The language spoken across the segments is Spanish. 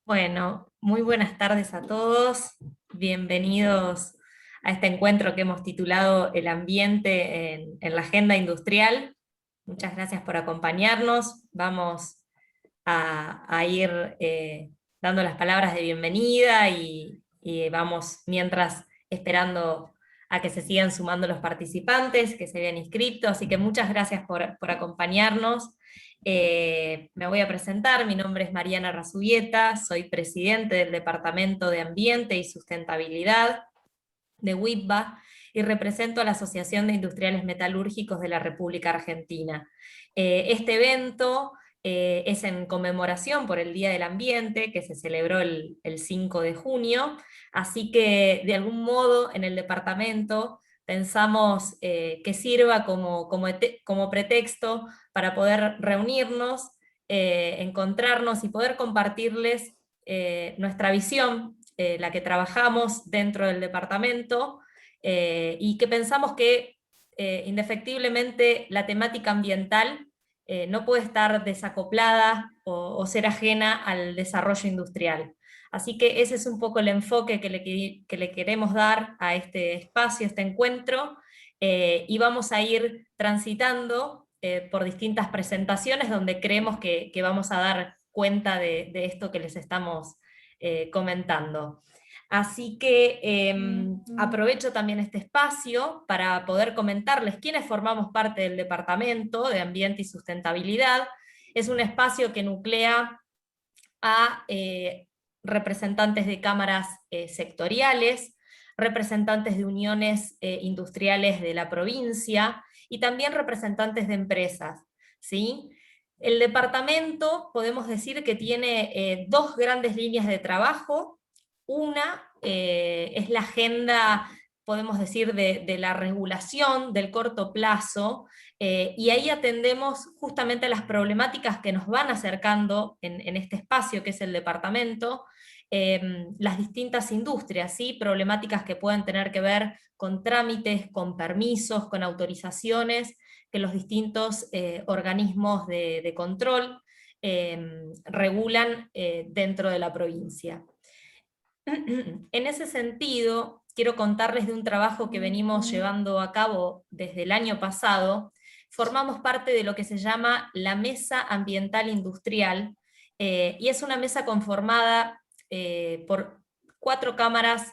Bueno, muy buenas tardes a todos. Bienvenidos a este encuentro que hemos titulado El ambiente en la agenda industrial. Muchas gracias por acompañarnos. Vamos a ir dando las palabras de bienvenida y vamos mientras esperando a que se sigan sumando los participantes que se habían inscrito. Así que muchas gracias por acompañarnos. Me voy a presentar, mi nombre es Mariana Razubieta, soy presidente del Departamento de Ambiente y Sustentabilidad de WIPBA y represento a la Asociación de Industriales Metalúrgicos de la República Argentina. Este evento es en conmemoración por el Día del Ambiente, que se celebró el 5 de junio, así que de algún modo en el departamento pensamos que sirva como pretexto para poder reunirnos, encontrarnos y poder compartirles nuestra visión, la que trabajamos dentro del departamento, y que pensamos que indefectiblemente la temática ambiental no puede estar desacoplada o ser ajena al desarrollo industrial. Así que ese es un poco el enfoque que le queremos dar a este espacio, este encuentro, y vamos a ir transitando por distintas presentaciones donde creemos que vamos a dar cuenta de esto que les estamos comentando. Así que aprovecho también este espacio para poder comentarles quiénes formamos parte del Departamento de Ambiente y Sustentabilidad. Es un espacio que nuclea a representantes de cámaras sectoriales, representantes de uniones industriales de la provincia y también representantes de empresas, ¿sí? El departamento, podemos decir que tiene dos grandes líneas de trabajo. Una es la agenda, podemos decir, de la regulación del corto plazo, y ahí atendemos justamente a las problemáticas que nos van acercando en este espacio que es el departamento, las distintas industrias, ¿sí? Problemáticas que pueden tener que ver con trámites, con permisos, con autorizaciones que los distintos organismos de control regulan dentro de la provincia. En ese sentido, quiero contarles de un trabajo que venimos llevando a cabo desde el año pasado. Formamos parte de lo que se llama la Mesa Ambiental Industrial, y es una mesa conformada por 4 cámaras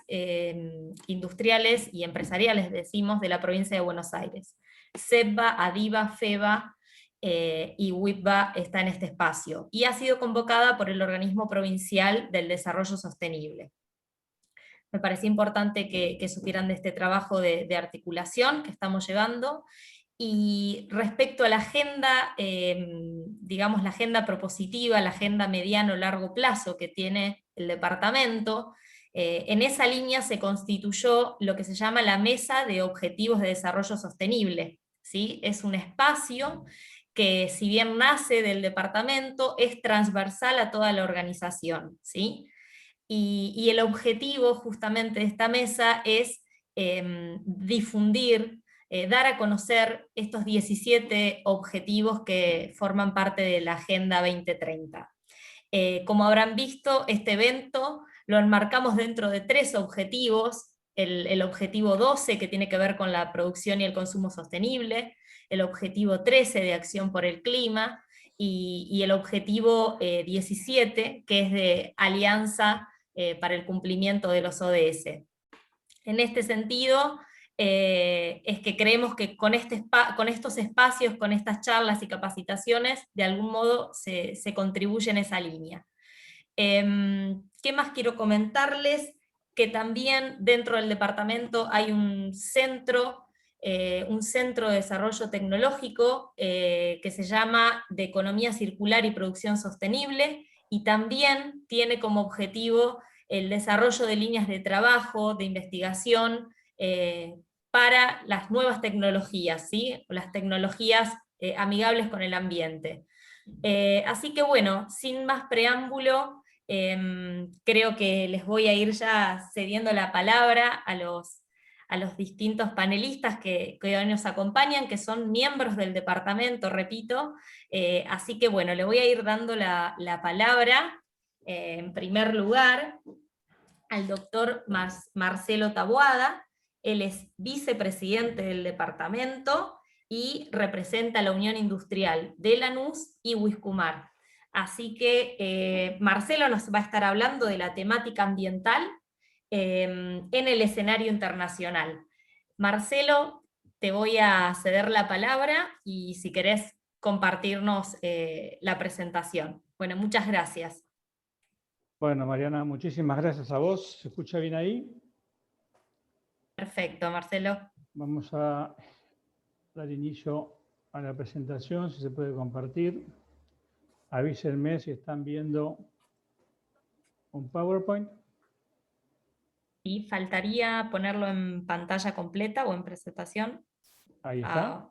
industriales y empresariales, decimos, de la provincia de Buenos Aires. SEBA, ADIVA, FEBA, y WIPBA está en este espacio, y ha sido convocada por el Organismo Provincial del Desarrollo Sostenible. Me parecía importante que supieran de este trabajo de articulación que estamos llevando. Y respecto a la agenda, digamos la agenda propositiva, la agenda mediano-largo plazo que tiene el departamento, en esa línea se constituyó lo que se llama la Mesa de Objetivos de Desarrollo Sostenible, ¿sí? Es un espacio que, si bien nace del departamento, es transversal a toda la organización, ¿sí? Y el objetivo justamente de esta mesa es difundir, dar a conocer estos 17 objetivos que forman parte de la Agenda 2030. Como habrán visto, este evento lo enmarcamos dentro de 3 objetivos: el objetivo 12, que tiene que ver con la producción y el consumo sostenible; el objetivo 13, de acción por el clima; y el objetivo 17, que es de alianza para el cumplimiento de los ODS. En este sentido, es que creemos que con estos espacios, con estas charlas y capacitaciones, de algún modo se contribuye en esa línea. ¿Qué más quiero comentarles? Que también dentro del departamento hay un centro de desarrollo tecnológico que se llama de Economía Circular y Producción Sostenible, y también tiene como objetivo el desarrollo de líneas de trabajo, de investigación, para las nuevas tecnologías, ¿sí? Las tecnologías amigables con el ambiente. Así que bueno, sin más preámbulo, creo que les voy a ir ya cediendo la palabra a los distintos panelistas que hoy nos acompañan, que son miembros del departamento, repito. Así que bueno, le voy a ir dando la palabra, En primer lugar, al doctor Marcelo Taboada. Él es vicepresidente del departamento y representa la Unión Industrial de Lanús y Huiscumar. Así que Marcelo nos va a estar hablando de la temática ambiental en el escenario internacional. Marcelo, te voy a ceder la palabra y si querés compartirnos la presentación. Bueno, muchas gracias. Bueno, Mariana, muchísimas gracias a vos. ¿Se escucha bien ahí? Perfecto, Marcelo. Vamos a dar inicio a la presentación, si se puede compartir. Avísenme si están viendo un PowerPoint. Y faltaría ponerlo en pantalla completa o en presentación. Ahí está.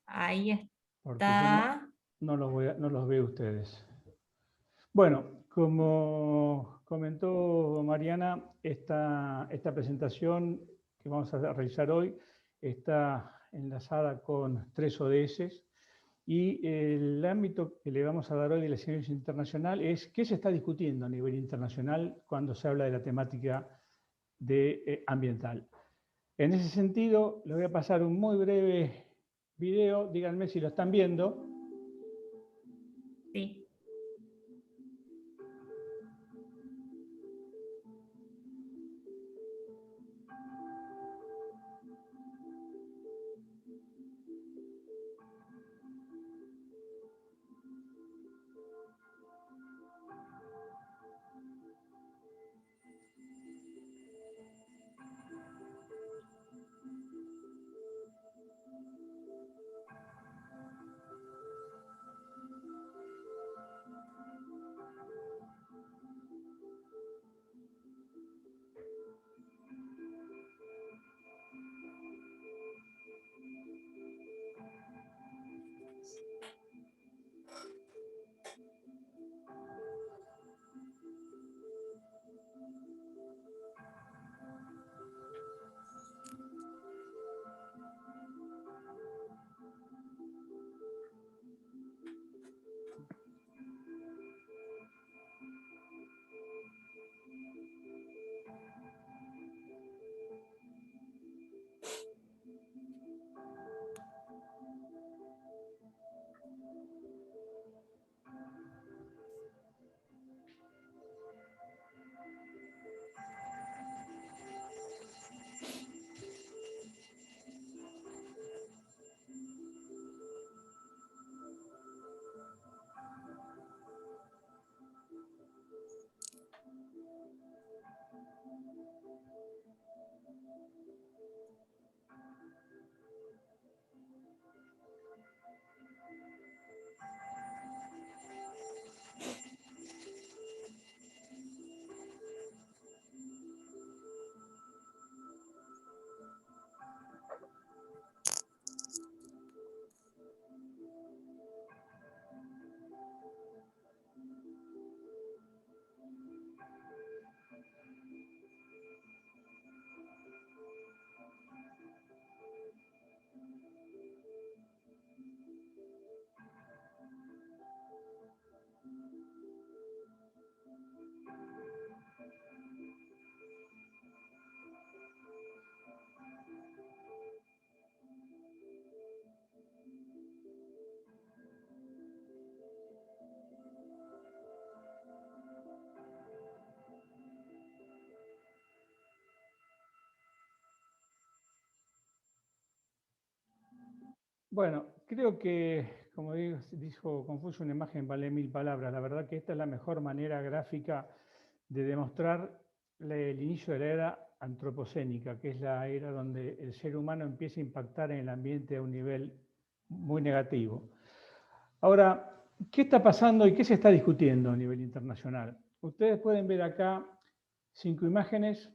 Ahí Porque yo está. no los veo ustedes. Bueno, como comentó Mariana, esta presentación que vamos a realizar hoy está enlazada con 3 ODS y el ámbito que le vamos a dar hoy del escenario internacional es qué se está discutiendo a nivel internacional cuando se habla de la temática ambiental. En ese sentido, les voy a pasar un muy breve video, díganme si lo están viendo. Sí. Bueno, creo que, como dijo Confucio, una imagen vale 1000 palabras. La verdad que esta es la mejor manera gráfica de demostrar el inicio de la era antropocénica, que es la era donde el ser humano empieza a impactar en el ambiente a un nivel muy negativo. Ahora, ¿qué está pasando y qué se está discutiendo a nivel internacional? Ustedes pueden ver acá 5 imágenes.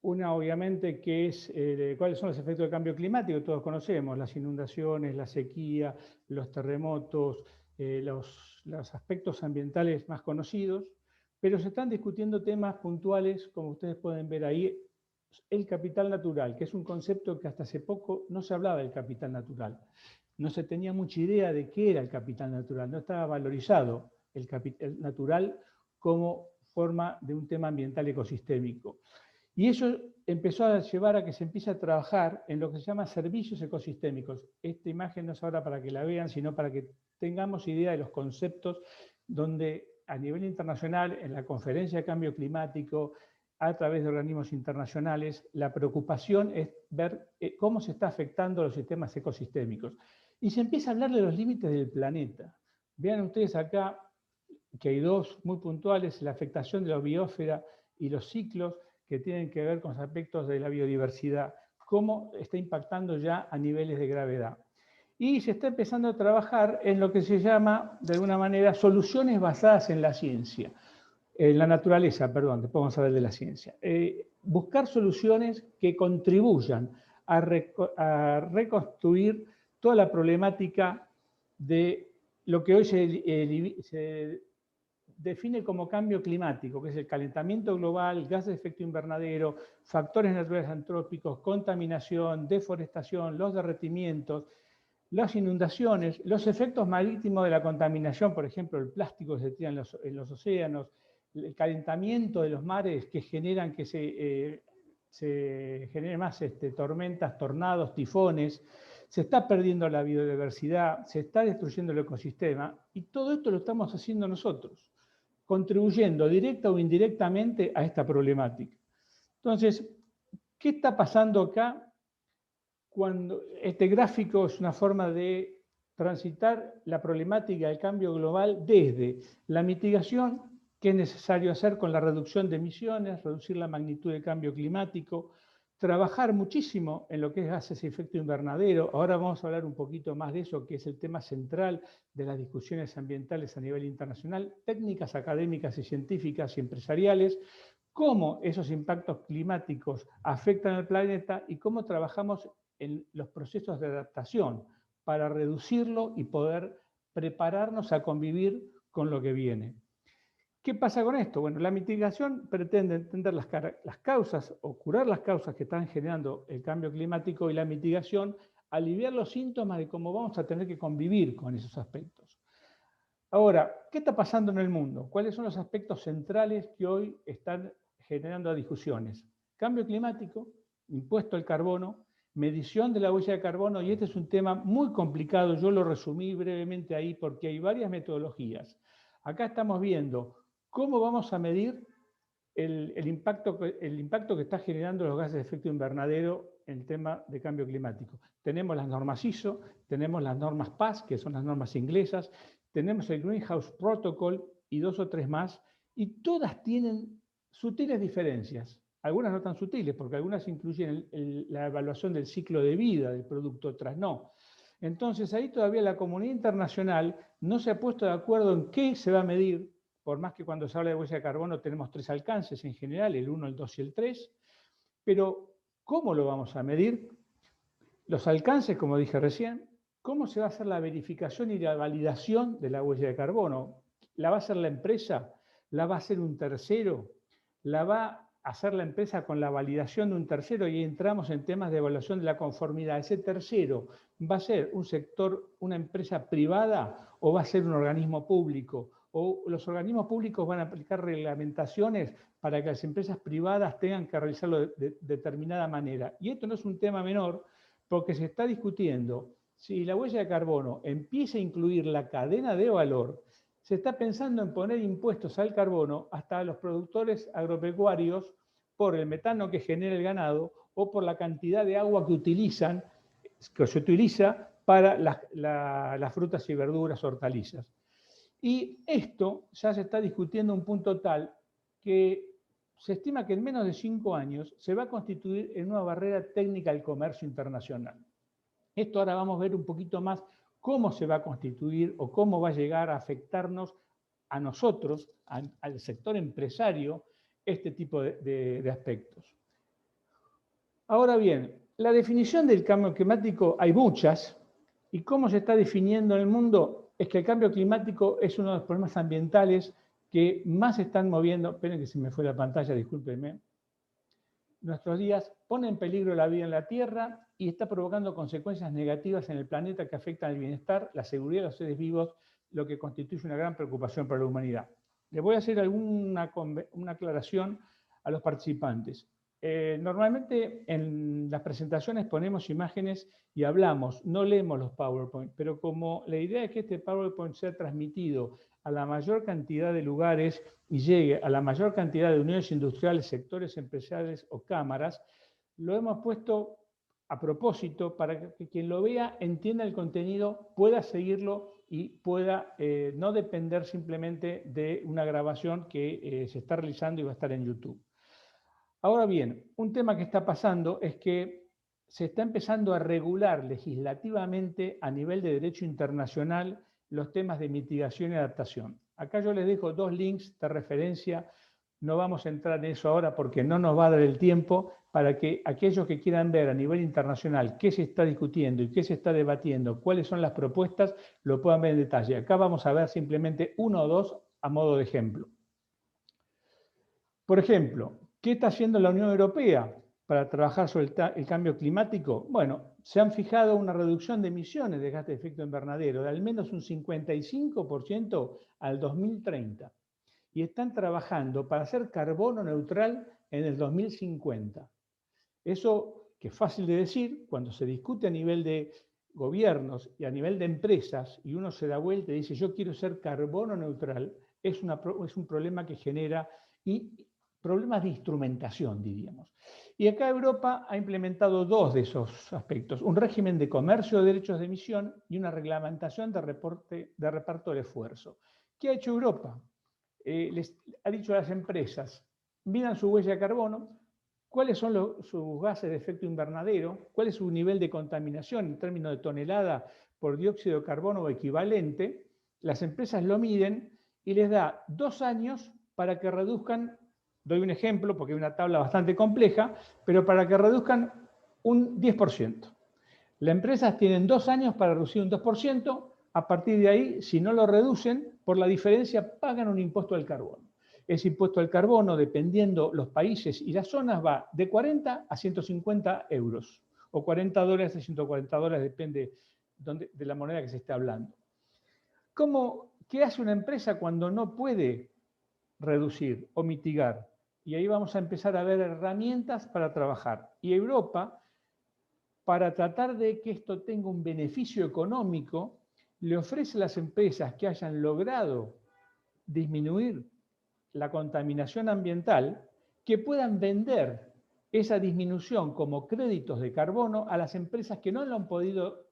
Una, obviamente, que es cuáles son los efectos del cambio climático, todos conocemos, las inundaciones, la sequía, los terremotos, los aspectos ambientales más conocidos, pero se están discutiendo temas puntuales, como ustedes pueden ver ahí, el capital natural, que es un concepto que hasta hace poco no se hablaba del capital natural. No se tenía mucha idea de qué era el capital natural, no estaba valorizado el capital natural como forma de un tema ambiental ecosistémico. Y eso empezó a llevar a que se empiece a trabajar en lo que se llama servicios ecosistémicos. Esta imagen no es ahora para que la vean, sino para que tengamos idea de los conceptos donde a nivel internacional, en la Conferencia de Cambio Climático, a través de organismos internacionales, la preocupación es ver cómo se está afectando los sistemas ecosistémicos. Y se empieza a hablar de los límites del planeta. Vean ustedes acá que hay dos muy puntuales, la afectación de la biosfera y los ciclos que tienen que ver con los aspectos de la biodiversidad, cómo está impactando ya a niveles de gravedad. Y se está empezando a trabajar en lo que se llama, de alguna manera, soluciones basadas en la ciencia, en la naturaleza, perdón, después vamos a hablar de la ciencia. Buscar soluciones que contribuyan a reconstruir toda la problemática de lo que hoy se define como cambio climático, que es el calentamiento global, gases de efecto invernadero, factores naturales antrópicos, contaminación, deforestación, los derretimientos, las inundaciones, los efectos marítimos de la contaminación, por ejemplo, el plástico que se tira en los océanos, el calentamiento de los mares que generan que se generen más tormentas, tornados, tifones. Se está perdiendo la biodiversidad, se está destruyendo el ecosistema, y todo esto lo estamos haciendo nosotros, contribuyendo directa o indirectamente a esta problemática. Entonces, ¿qué está pasando acá? Cuando este gráfico es una forma de transitar la problemática del cambio global desde la mitigación, que es necesario hacer con la reducción de emisiones, reducir la magnitud del cambio climático, trabajar muchísimo en lo que es gases de efecto invernadero. Ahora vamos a hablar un poquito más de eso, que es el tema central de las discusiones ambientales a nivel internacional, técnicas académicas y científicas y empresariales, cómo esos impactos climáticos afectan al planeta y cómo trabajamos en los procesos de adaptación para reducirlo y poder prepararnos a convivir con lo que viene. ¿Qué pasa con esto? Bueno, la mitigación pretende entender las causas o curar las causas que están generando el cambio climático, y la mitigación aliviar los síntomas de cómo vamos a tener que convivir con esos aspectos. Ahora, ¿qué está pasando en el mundo? ¿Cuáles son los aspectos centrales que hoy están generando discusiones? Cambio climático, impuesto al carbono, medición de la huella de carbono, y este es un tema muy complicado, yo lo resumí brevemente ahí porque hay varias metodologías. Acá estamos viendo cómo vamos a medir el impacto que está generando los gases de efecto invernadero en el tema de cambio climático. Tenemos las normas ISO, tenemos las normas PAS, que son las normas inglesas, tenemos el Greenhouse Protocol y 2 o 3 más, y todas tienen sutiles diferencias. Algunas no tan sutiles, porque algunas incluyen la evaluación del ciclo de vida del producto, otras no. Entonces ahí todavía la comunidad internacional no se ha puesto de acuerdo en qué se va a medir, por más que cuando se habla de huella de carbono tenemos 3 alcances en general, el 1, el 2 y el 3, pero ¿cómo lo vamos a medir? Los alcances, como dije recién, ¿cómo se va a hacer la verificación y la validación de la huella de carbono? ¿La va a hacer la empresa? ¿La va a hacer un tercero? ¿La va a hacer la empresa con la validación de un tercero? Y entramos en temas de evaluación de la conformidad. ¿Ese tercero va a ser un sector, una empresa privada, o va a ser un organismo público? ¿O los organismos públicos van a aplicar reglamentaciones para que las empresas privadas tengan que realizarlo de determinada manera? Y esto no es un tema menor, porque se está discutiendo si la huella de carbono empieza a incluir la cadena de valor. Se está pensando en poner impuestos al carbono hasta a los productores agropecuarios por el metano que genera el ganado o por la cantidad de agua que se utiliza para las frutas y verduras, hortalizas. Y esto ya se está discutiendo a un punto tal que se estima que en menos de 5 años se va a constituir en una barrera técnica al comercio internacional. Esto ahora vamos a ver un poquito más cómo se va a constituir o cómo va a llegar a afectarnos a nosotros, al sector empresario, este tipo de aspectos. Ahora bien, la definición del cambio climático hay muchas, y cómo se está definiendo en el mundo es que el cambio climático es uno de los problemas ambientales que más se están moviendo. Esperen que se me fue la pantalla, discúlpenme. Nuestros días pone en peligro la vida en la Tierra y está provocando consecuencias negativas en el planeta que afectan el bienestar, la seguridad de los seres vivos, lo que constituye una gran preocupación para la humanidad. Le voy a hacer una aclaración a los participantes. Normalmente en las presentaciones ponemos imágenes y hablamos, no leemos los PowerPoint, pero como la idea es que este PowerPoint sea transmitido a la mayor cantidad de lugares y llegue a la mayor cantidad de unidades industriales, sectores empresariales o cámaras, lo hemos puesto a propósito para que quien lo vea entienda el contenido, pueda seguirlo y pueda no depender simplemente de una grabación que se está realizando y va a estar en YouTube. Ahora bien, un tema que está pasando es que se está empezando a regular legislativamente a nivel de derecho internacional los temas de mitigación y adaptación. Acá yo les dejo 2 links de referencia, no vamos a entrar en eso ahora porque no nos va a dar el tiempo, para que aquellos que quieran ver a nivel internacional qué se está discutiendo y qué se está debatiendo, cuáles son las propuestas, lo puedan ver en detalle. Acá vamos a ver simplemente 1 o 2 a modo de ejemplo. Por ejemplo, ¿qué está haciendo la Unión Europea para trabajar sobre el cambio climático? Bueno, se han fijado una reducción de emisiones de gases de efecto invernadero de al menos un 55% al 2030 y están trabajando para ser carbono neutral en el 2050. Eso, que es fácil de decir, cuando se discute a nivel de gobiernos y a nivel de empresas y uno se da vuelta y dice yo quiero ser carbono neutral, es un problema que genera problemas de instrumentación, diríamos. Y acá Europa ha implementado 2 de esos aspectos, un régimen de comercio de derechos de emisión y una reglamentación de reparto del esfuerzo. ¿Qué ha hecho Europa? Les ha dicho a las empresas, midan su huella de carbono, cuáles son sus gases de efecto invernadero, cuál es su nivel de contaminación en términos de tonelada por dióxido de carbono o equivalente, las empresas lo miden y les da 2 años para que reduzcan, doy un ejemplo porque es una tabla bastante compleja, pero para que reduzcan un 10%. Las empresas tienen 2 años para reducir un 2%, a partir de ahí, si no lo reducen, por la diferencia pagan un impuesto al carbono. Ese impuesto al carbono, dependiendo los países y las zonas, va de 40 a 150 euros, o $40 a $140, depende de la moneda que se esté hablando. ¿Qué hace una empresa cuando no puede reducir o mitigar? Y ahí vamos a empezar a ver herramientas para trabajar. Y Europa, para tratar de que esto tenga un beneficio económico, le ofrece a las empresas que hayan logrado disminuir la contaminación ambiental, que puedan vender esa disminución como créditos de carbono a las empresas que no lo han podido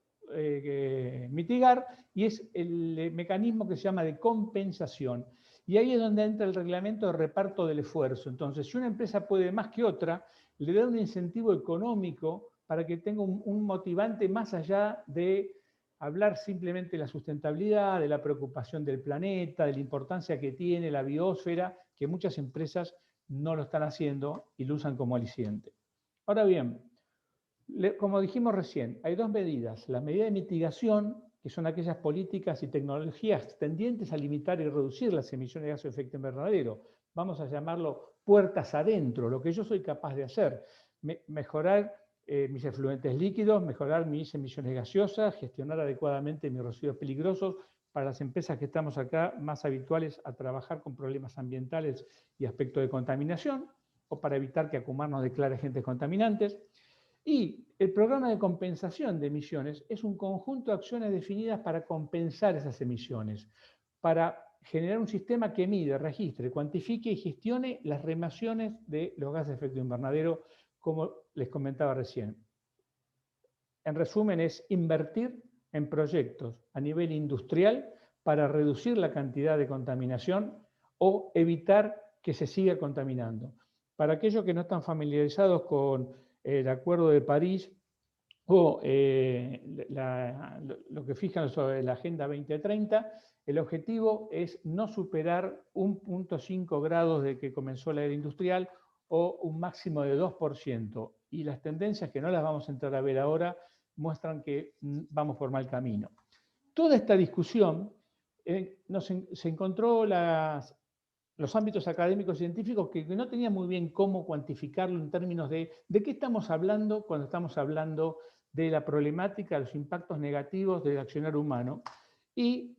mitigar, y es el mecanismo que se llama de compensación. Y ahí es donde entra el reglamento de reparto del esfuerzo. Entonces, si una empresa puede más que otra, le da un incentivo económico para que tenga un motivante más allá de hablar simplemente de la sustentabilidad, de la preocupación del planeta, de la importancia que tiene la biosfera, que muchas empresas no lo están haciendo y lo usan como aliciente. Ahora bien, como dijimos recién, hay 2 medidas. La medida de mitigación, que son aquellas políticas y tecnologías tendientes a limitar y reducir las emisiones de gases de efecto invernadero. Vamos a llamarlo puertas adentro, lo que yo soy capaz de hacer. Mejorar mis efluentes líquidos, mejorar mis emisiones gaseosas, gestionar adecuadamente mis residuos peligrosos. Para las empresas que estamos acá, más habituales a trabajar con problemas ambientales y aspectos de contaminación, o para evitar que Acumar nos declare agentes contaminantes. Y el programa de compensación de emisiones es un conjunto de acciones definidas para compensar esas emisiones, para generar un sistema que mide, registre, cuantifique y gestione las reemisiones de los gases de efecto invernadero, como les comentaba recién. En resumen, es invertir en proyectos a nivel industrial para reducir la cantidad de contaminación o evitar que se siga contaminando. Para aquellos que no están familiarizados con el Acuerdo de París o lo que fijan sobre la Agenda 2030, el objetivo es no superar 1,5 grados de que comenzó la era industrial o un máximo de 2%. Y las tendencias, que no las vamos a entrar a ver ahora, muestran que vamos por mal camino. Toda esta discusión se encontró los ámbitos académicos y científicos que no tenían muy bien cómo cuantificarlo en términos de qué estamos hablando cuando estamos hablando de la problemática, los impactos negativos del accionar humano. Y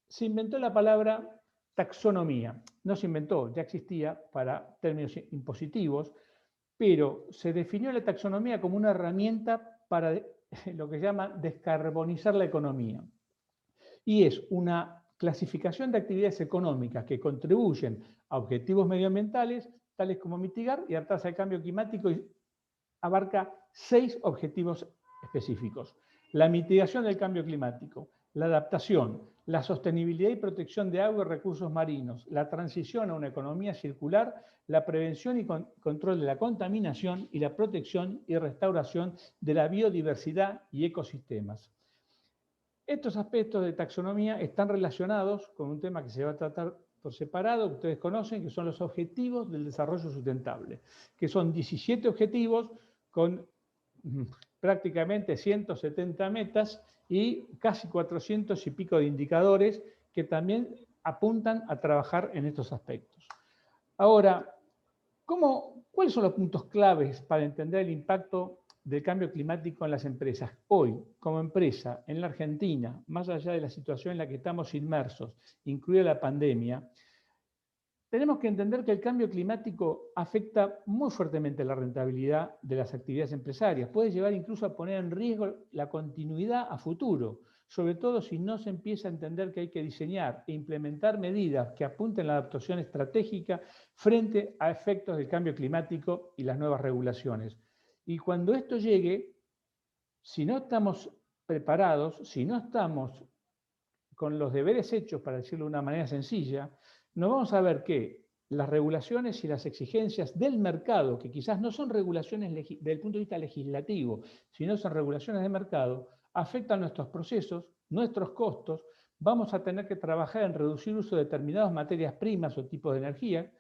se inventó la palabra taxonomía. No se inventó, ya existía para términos impositivos, pero se definió la taxonomía como una herramienta para lo que se llama descarbonizar la economía. Y es una clasificación de actividades económicas que contribuyen a objetivos medioambientales, tales como mitigar y adaptarse al cambio climático, y abarca 6 objetivos específicos: la mitigación del cambio climático, la adaptación, la sostenibilidad y protección de agua y recursos marinos, la transición a una economía circular, la prevención y control de la contaminación y la protección y restauración de la biodiversidad y ecosistemas. Estos aspectos de taxonomía están relacionados con un tema que se va a tratar por separado, que ustedes conocen, que son los objetivos del desarrollo sustentable, que son 17 objetivos con prácticamente 170 metas y casi 400 y pico de indicadores que también apuntan a trabajar en estos aspectos. Ahora, ¿cuáles son los puntos claves para entender el impacto del cambio climático en las empresas? Hoy, como empresa, en la Argentina, más allá de la situación en la que estamos inmersos, incluida la pandemia, tenemos que entender que el cambio climático afecta muy fuertemente la rentabilidad de las actividades empresarias. Puede llevar incluso a poner en riesgo la continuidad a futuro, sobre todo si no se empieza a entender que hay que diseñar e implementar medidas que apunten a la adaptación estratégica frente a efectos del cambio climático y las nuevas regulaciones. Y cuando esto llegue, si no estamos preparados, si no estamos con los deberes hechos, para decirlo de una manera sencilla, nos vamos a ver que las regulaciones y las exigencias del mercado, que quizás no son regulaciones desde el punto de vista legislativo, sino son regulaciones de mercado, afectan nuestros procesos, nuestros costos. Vamos a tener que trabajar en reducir el uso de determinadas materias primas o tipos de energía,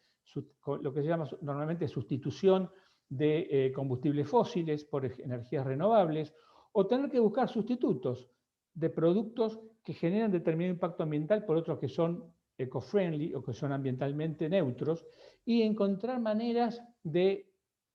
lo que se llama normalmente sustitución de combustibles fósiles por energías renovables, o tener que buscar sustitutos de productos que generan determinado impacto ambiental por otros que son eco-friendly o que son ambientalmente neutros, y encontrar maneras de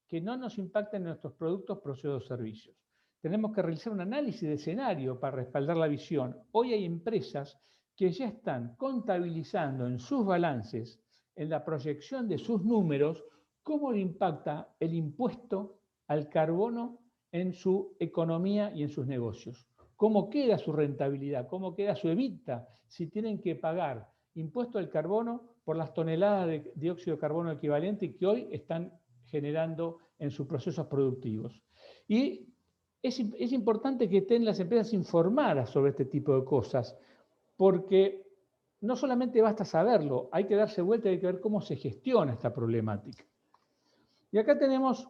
que no nos impacten nuestros productos, procesos o servicios. Tenemos que realizar un análisis de escenario para respaldar la visión. Hoy hay empresas que ya están contabilizando en sus balances, en la proyección de sus números, cómo le impacta el impuesto al carbono en su economía y en sus negocios. ¿Cómo queda su rentabilidad? ¿Cómo queda su EBITDA si tienen que pagar impuesto al carbono por las toneladas de dióxido de carbono equivalente que hoy están generando en sus procesos productivos? Y es importante que estén las empresas informadas sobre este tipo de cosas, porque no solamente basta saberlo, hay que darse vuelta y hay que ver cómo se gestiona esta problemática. Y acá tenemos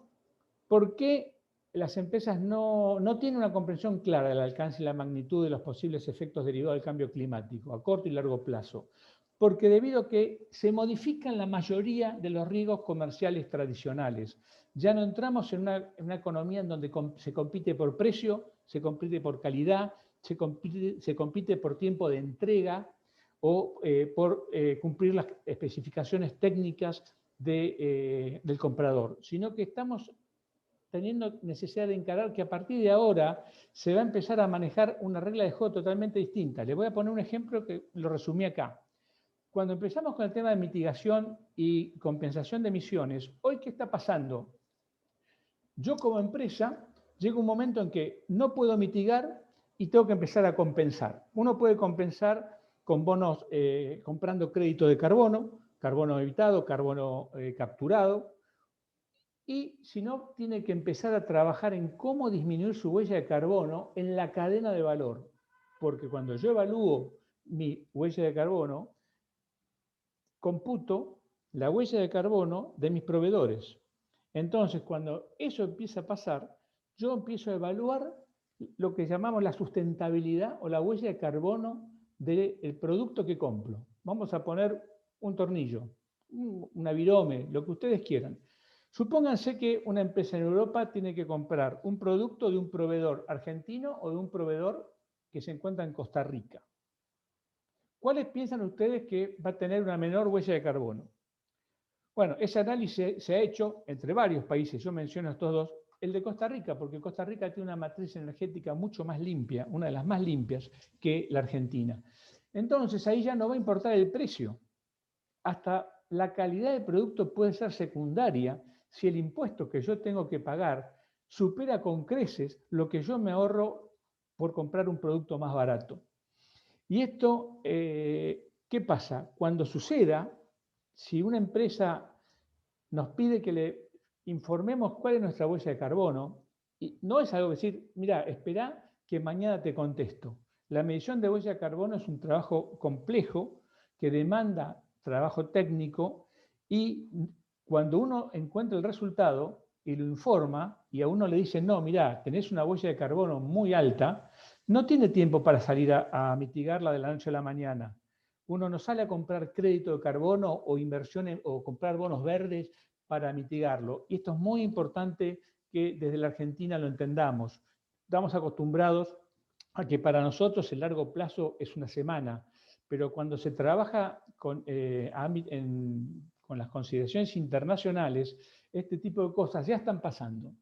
por qué las empresas no tienen una comprensión clara del alcance y la magnitud de los posibles efectos derivados del cambio climático a corto y largo plazo. Porque debido a que se modifican la mayoría de los riesgos comerciales tradicionales. Ya no entramos en una economía en donde se compite por precio, se compite por calidad, se compite por tiempo de entrega o por cumplir las especificaciones técnicas del comprador, sino que estamos teniendo necesidad de encarar que a partir de ahora se va a empezar a manejar una regla de juego totalmente distinta. Les voy a poner un ejemplo que lo resumí acá. Cuando empezamos con el tema de mitigación y compensación de emisiones, ¿hoy qué está pasando? Yo como empresa llega un momento en que no puedo mitigar y tengo que empezar a compensar. Uno puede compensar con bonos, comprando crédito de carbono, carbono evitado, carbono capturado, y si no, tiene que empezar a trabajar en cómo disminuir su huella de carbono en la cadena de valor. Porque cuando yo evalúo mi huella de carbono, computo la huella de carbono de mis proveedores. Entonces, cuando eso empieza a pasar, yo empiezo a evaluar lo que llamamos la sustentabilidad o la huella de carbono del producto que compro. Vamos a poner un tornillo, una virome, lo que ustedes quieran. Supónganse que una empresa en Europa tiene que comprar un producto de un proveedor argentino o de un proveedor que se encuentra en Costa Rica. ¿Cuáles piensan ustedes que va a tener una menor huella de carbono? Bueno, ese análisis se ha hecho entre varios países, yo menciono estos dos, el de Costa Rica, porque Costa Rica tiene una matriz energética mucho más limpia, una de las más limpias que la Argentina. Entonces ahí ya no va a importar el precio, hasta la calidad del producto puede ser secundaria si el impuesto que yo tengo que pagar supera con creces lo que yo me ahorro por comprar un producto más barato. Y esto, ¿qué pasa? Cuando suceda, si una empresa nos pide que le informemos cuál es nuestra huella de carbono, y no es algo decir, mira, espera que mañana te contesto. La medición de huella de carbono es un trabajo complejo que demanda trabajo técnico, y cuando uno encuentra el resultado y lo informa y a uno le dice, no, mira, tenés una huella de carbono muy alta, no tiene tiempo para salir a mitigarla de la noche a la mañana. Uno no sale a comprar crédito de carbono o inversiones o comprar bonos verdes para mitigarlo. Y esto es muy importante que desde la Argentina lo entendamos. Estamos acostumbrados a que para nosotros el largo plazo es una semana, pero cuando se trabaja con las consideraciones internacionales, este tipo de cosas ya están pasando.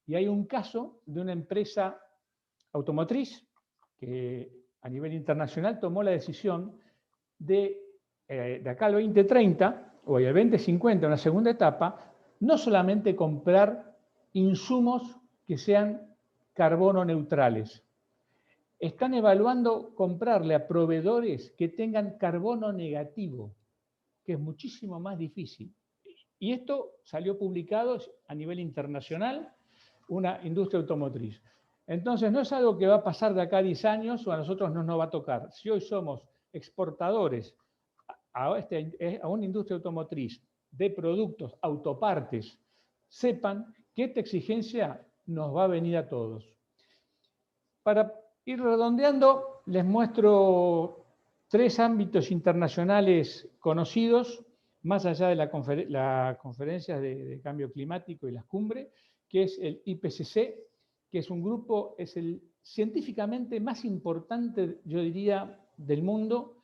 Y hay un caso de una empresa automotriz que a nivel internacional tomó la decisión de acá al 2030 o al 2050, una segunda etapa, no solamente comprar insumos que sean carbono neutrales. Están evaluando comprarle a proveedores que tengan carbono negativo, que es muchísimo más difícil. Y esto salió publicado a nivel internacional, una industria automotriz. Entonces, no es algo que va a pasar de acá a 10 años o a nosotros no nos va a tocar. Si hoy somos exportadores a una industria automotriz de productos, autopartes, sepan que esta exigencia nos va a venir a todos. Para ir redondeando, les muestro 3 ámbitos internacionales conocidos, más allá de las conferencias de cambio climático y las cumbres, que es el IPCC, que es un grupo, es el científicamente más importante, yo diría, del mundo,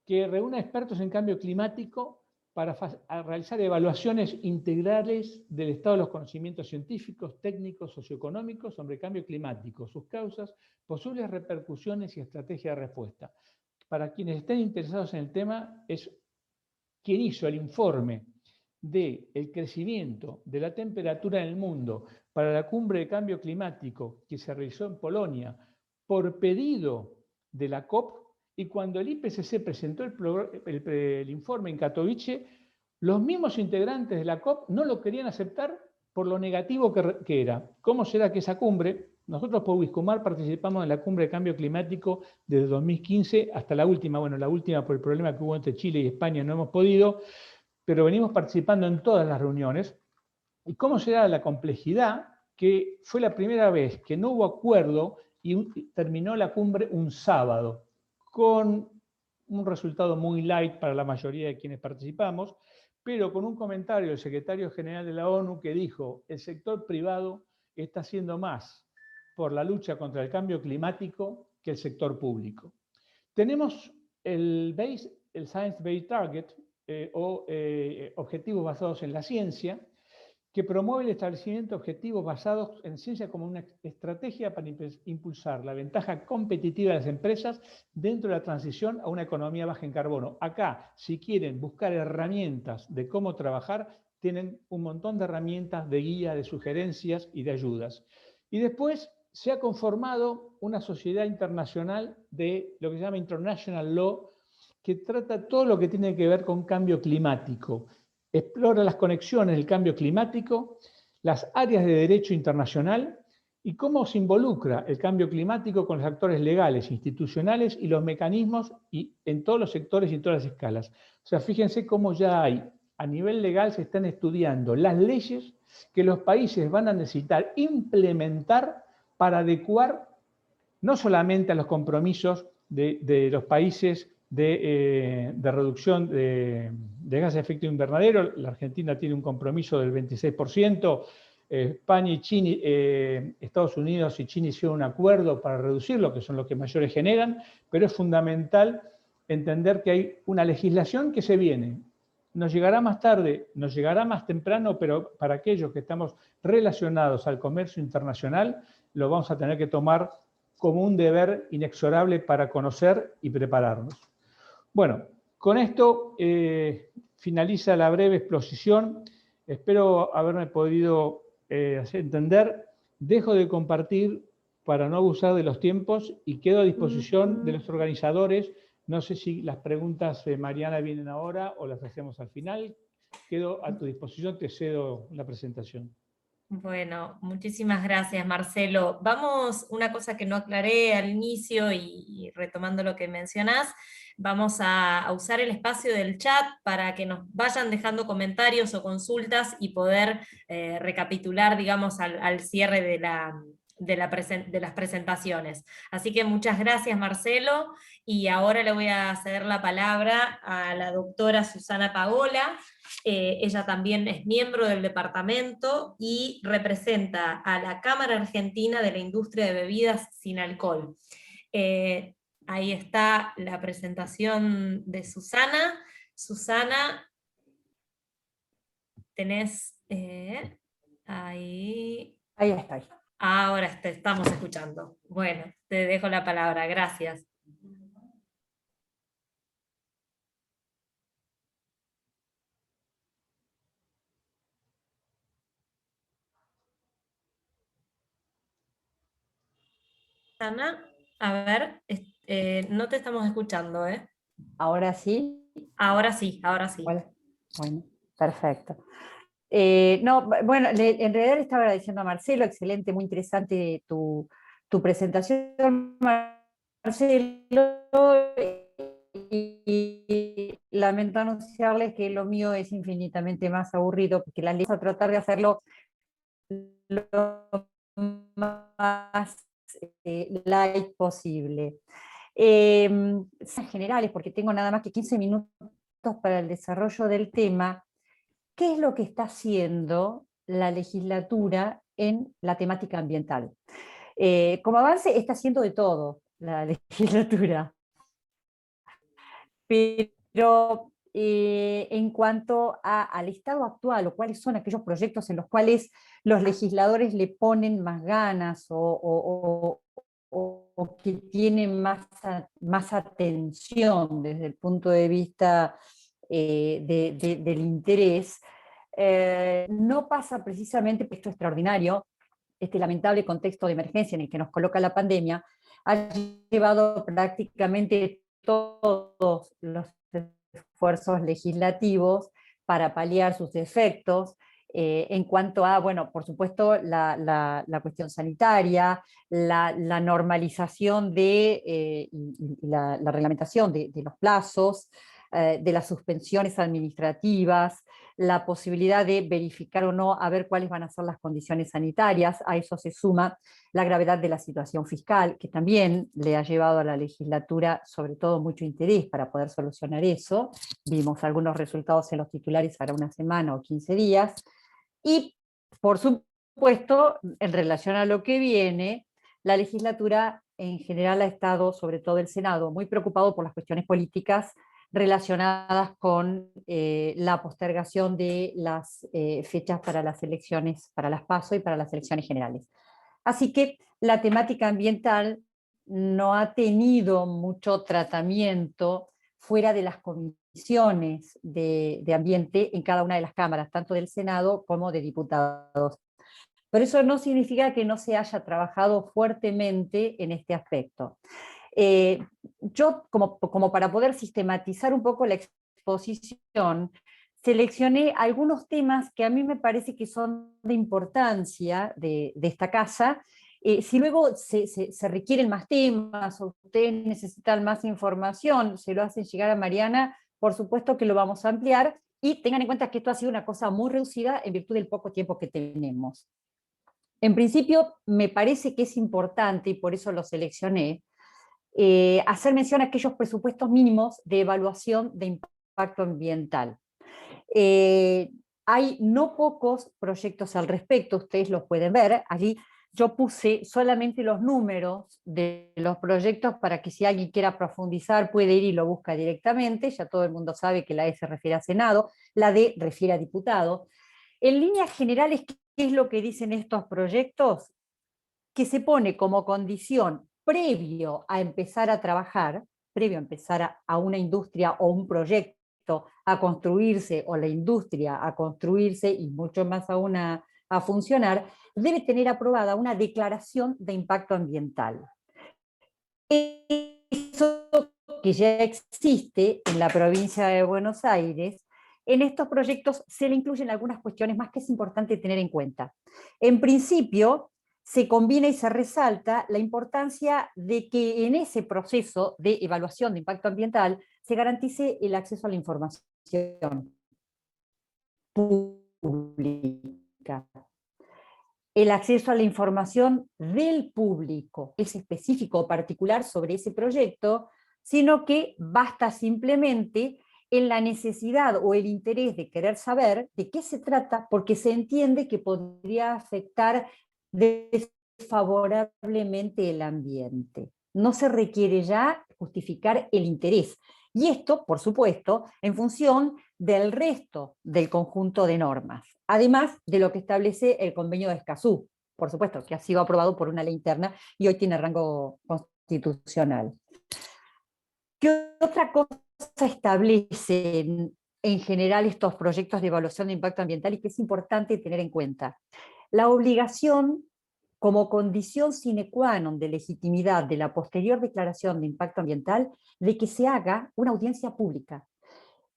que reúne expertos en cambio climático para realizar evaluaciones integrales del estado de los conocimientos científicos, técnicos, socioeconómicos sobre el cambio climático, sus causas, posibles repercusiones y estrategias de respuesta. Para quienes estén interesados en el tema, es quien hizo el informe del crecimiento de la temperatura en el mundo para la cumbre de cambio climático que se realizó en Polonia por pedido de la COP. Y cuando el IPCC presentó el informe en Katowice, los mismos integrantes de la COP no lo querían aceptar por lo negativo que era. ¿Cómo será que esa cumbre? Nosotros por Whiscomar participamos en la cumbre de cambio climático desde 2015 hasta la última. Bueno, la última por el problema que hubo entre Chile y España no hemos podido, pero venimos participando en todas las reuniones. ¿Y cómo será la complejidad? Que fue la primera vez que no hubo acuerdo y terminó la cumbre un sábado, con un resultado muy light para la mayoría de quienes participamos, pero con un comentario del secretario general de la ONU que dijo: el sector privado está haciendo más por la lucha contra el cambio climático que el sector público. Tenemos el Science Based Target, objetivos basados en la ciencia, que promueve el establecimiento de objetivos basados en ciencia como una estrategia para impulsar la ventaja competitiva de las empresas dentro de la transición a una economía baja en carbono. Acá, si quieren buscar herramientas de cómo trabajar, tienen un montón de herramientas de guía, de sugerencias y de ayudas. Y después se ha conformado una sociedad internacional de lo que se llama International Law, que trata todo lo que tiene que ver con cambio climático. Explora las conexiones del cambio climático, las áreas de derecho internacional y cómo se involucra el cambio climático con los actores legales, institucionales y los mecanismos y en todos los sectores y en todas las escalas. O sea, fíjense cómo ya hay, a nivel legal se están estudiando las leyes que los países van a necesitar implementar para adecuar no solamente a los compromisos de los países de reducción de gases de efecto invernadero. La Argentina tiene un compromiso del 26%, España y China, Estados Unidos y China hicieron un acuerdo para reducirlo, que son los que mayores generan, pero es fundamental entender que hay una legislación que se viene. Nos llegará más tarde, nos llegará más temprano, pero para aquellos que estamos relacionados al comercio internacional, lo vamos a tener que tomar como un deber inexorable para conocer y prepararnos. Bueno, con esto finaliza la breve exposición. Espero haberme podido hacer entender. Dejo de compartir para no abusar de los tiempos y quedo a disposición de los organizadores. No sé si las preguntas de Mariana vienen ahora o las hacemos al final. Quedo a tu disposición, te cedo la presentación. Bueno, muchísimas gracias, Marcelo. Vamos, una cosa que no aclaré al inicio y retomando lo que mencionás, vamos a usar el espacio del chat para que nos vayan dejando comentarios o consultas y poder recapitular, digamos, al cierre de las presentaciones. Así que muchas gracias, Marcelo, y ahora le voy a ceder la palabra a la doctora Susana Pagola. Ella también es miembro del departamento y representa a la Cámara Argentina de la Industria de Bebidas sin Alcohol. Ahí está la presentación de Susana. Susana, tenés ahí... Ahí estoy. Ahora te estamos escuchando. Bueno, te dejo la palabra. Gracias. Susana, a ver, no te estamos escuchando, ¿eh? Ahora sí. Ahora sí, ahora sí. Bueno, perfecto. No, bueno, en realidad le estaba agradeciendo a Marcelo, excelente, muy interesante tu presentación, Marcelo, y lamento anunciarles que lo mío es infinitamente más aburrido, porque la ley va a tratar de hacerlo lo más light posible. Generales, porque tengo nada más que 15 minutos para el desarrollo del tema. ¿Qué es lo que está haciendo la legislatura en la temática ambiental? Como avance, está haciendo de todo la legislatura, pero en cuanto al estado actual, o cuáles son aquellos proyectos en los cuales los legisladores le ponen más ganas o que tienen más atención desde el punto de vista del interés, no pasa precisamente por esto extraordinario, este lamentable contexto de emergencia en el que nos coloca la pandemia, ha llevado prácticamente todos los esfuerzos legislativos para paliar sus efectos, en cuanto a, bueno, por supuesto, la cuestión sanitaria, la normalización y la reglamentación de los plazos, de las suspensiones administrativas, la posibilidad de verificar o no a ver cuáles van a ser las condiciones sanitarias. A eso se suma la gravedad de la situación fiscal, que también le ha llevado a la legislatura sobre todo mucho interés para poder solucionar eso. Vimos algunos resultados en los titulares ahora una semana o 15 días. Y, por supuesto, en relación a lo que viene, la legislatura en general ha estado, sobre todo el Senado, muy preocupado por las cuestiones políticas relacionadas con la postergación de las fechas para las elecciones, para las PASO y para las elecciones generales. Así que la temática ambiental no ha tenido mucho tratamiento fuera de las comisiones de ambiente en cada una de las cámaras, tanto del Senado como de diputados. Pero eso no significa que no se haya trabajado fuertemente en este aspecto. Yo, como para poder sistematizar un poco la exposición, seleccioné algunos temas que a mí me parece que son de importancia de esta casa. Si luego se requieren más temas o ustedes necesitan más información, se lo hacen llegar a Mariana, por supuesto que lo vamos a ampliar, y tengan en cuenta que esto ha sido una cosa muy reducida en virtud del poco tiempo que tenemos. En principio, me parece que es importante, y por eso lo seleccioné, hacer mención a aquellos presupuestos mínimos de evaluación de impacto ambiental. Hay no pocos proyectos al respecto, ustedes los pueden ver. Allí yo puse solamente los números de los proyectos para que si alguien quiera profundizar puede ir y lo busca directamente. Ya todo el mundo sabe que la E se refiere a Senado, la D refiere a diputado. En líneas generales, ¿qué es lo que dicen estos proyectos? Que se pone como condición previo a empezar a trabajar, previo a empezar a una industria o un proyecto proyecto a construirse o la industria a construirse y mucho más aún a funcionar, debe tener aprobada una declaración de impacto ambiental. Eso que ya existe en la provincia de Buenos Aires, en estos proyectos se le incluyen algunas cuestiones más que es importante tener en cuenta. En principio, se combina y se resalta la importancia de que en ese proceso de evaluación de impacto ambiental se garantice el acceso a la información pública. El acceso a la información del público es específico o particular sobre ese proyecto, sino que basta simplemente en la necesidad o el interés de querer saber de qué se trata, porque se entiende que podría afectar desfavorablemente el ambiente. No se requiere ya justificar el interés. Y esto, por supuesto, en función del resto del conjunto de normas, además de lo que establece el convenio de Escazú, por supuesto, que ha sido aprobado por una ley interna y hoy tiene rango constitucional. ¿Qué otra cosa establecen en general estos proyectos de evaluación de impacto ambiental y que es importante tener en cuenta? La obligación como condición sine qua non de legitimidad de la posterior declaración de impacto ambiental de que se haga una audiencia pública.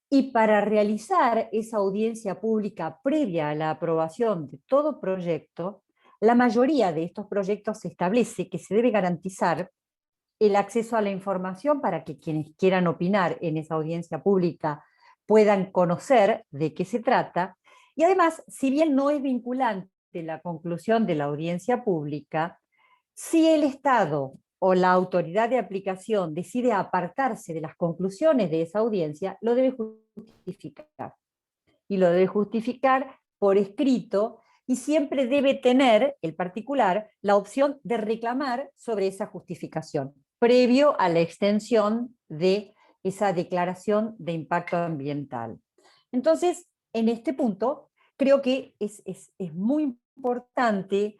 Y para realizar esa audiencia pública previa a la aprobación de todo proyecto, la mayoría de estos proyectos establece que se debe garantizar el acceso a la información para que quienes quieran opinar en esa audiencia pública puedan conocer de qué se trata. Y además, si bien no es vinculante la conclusión de la audiencia pública, si el Estado o la autoridad de aplicación decide apartarse de las conclusiones de esa audiencia, lo debe justificar. Y lo debe justificar por escrito y siempre debe tener el particular la opción de reclamar sobre esa justificación, previo a la extensión de esa declaración de impacto ambiental. Entonces, en este punto, creo que es muy importante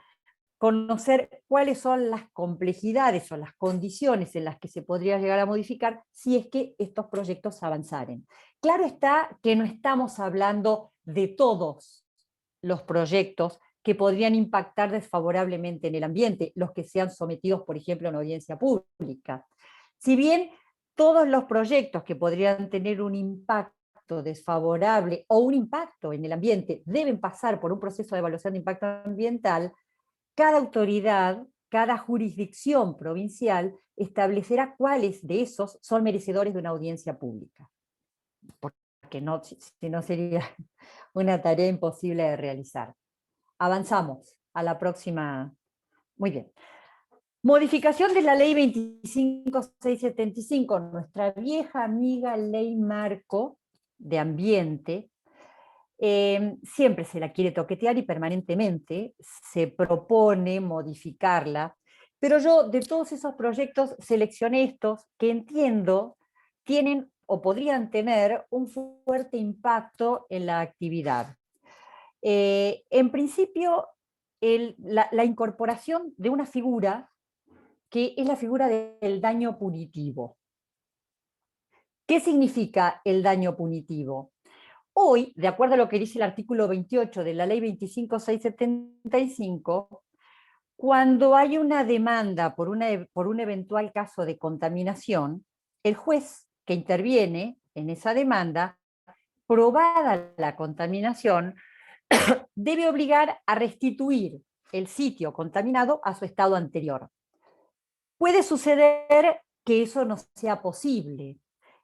conocer cuáles son las complejidades o las condiciones en las que se podría llegar a modificar si es que estos proyectos avanzaren. Claro está que no estamos hablando de todos los proyectos que podrían impactar desfavorablemente en el ambiente, los que sean sometidos, por ejemplo, a una audiencia pública. Si bien todos los proyectos que podrían tener un impacto desfavorable o un impacto en el ambiente deben pasar por un proceso de evaluación de impacto ambiental, cada autoridad, cada jurisdicción provincial establecerá cuáles de esos son merecedores de una audiencia pública. Porque no, si no sería una tarea imposible de realizar. Avanzamos a la próxima. Muy bien. Modificación de la ley 25675, nuestra vieja amiga ley marco de ambiente. Siempre se la quiere toquetear y permanentemente se propone modificarla, pero yo de todos esos proyectos seleccioné estos que entiendo tienen o podrían tener un fuerte impacto en la actividad. En principio, la incorporación de una figura que es la figura del daño punitivo. ¿Qué significa el daño punitivo? Hoy, de acuerdo a lo que dice el artículo 28 de la ley 25675, cuando hay una demanda por un eventual caso de contaminación, el juez que interviene en esa demanda, probada la contaminación, debe obligar a restituir el sitio contaminado a su estado anterior. Puede suceder que eso no sea posible.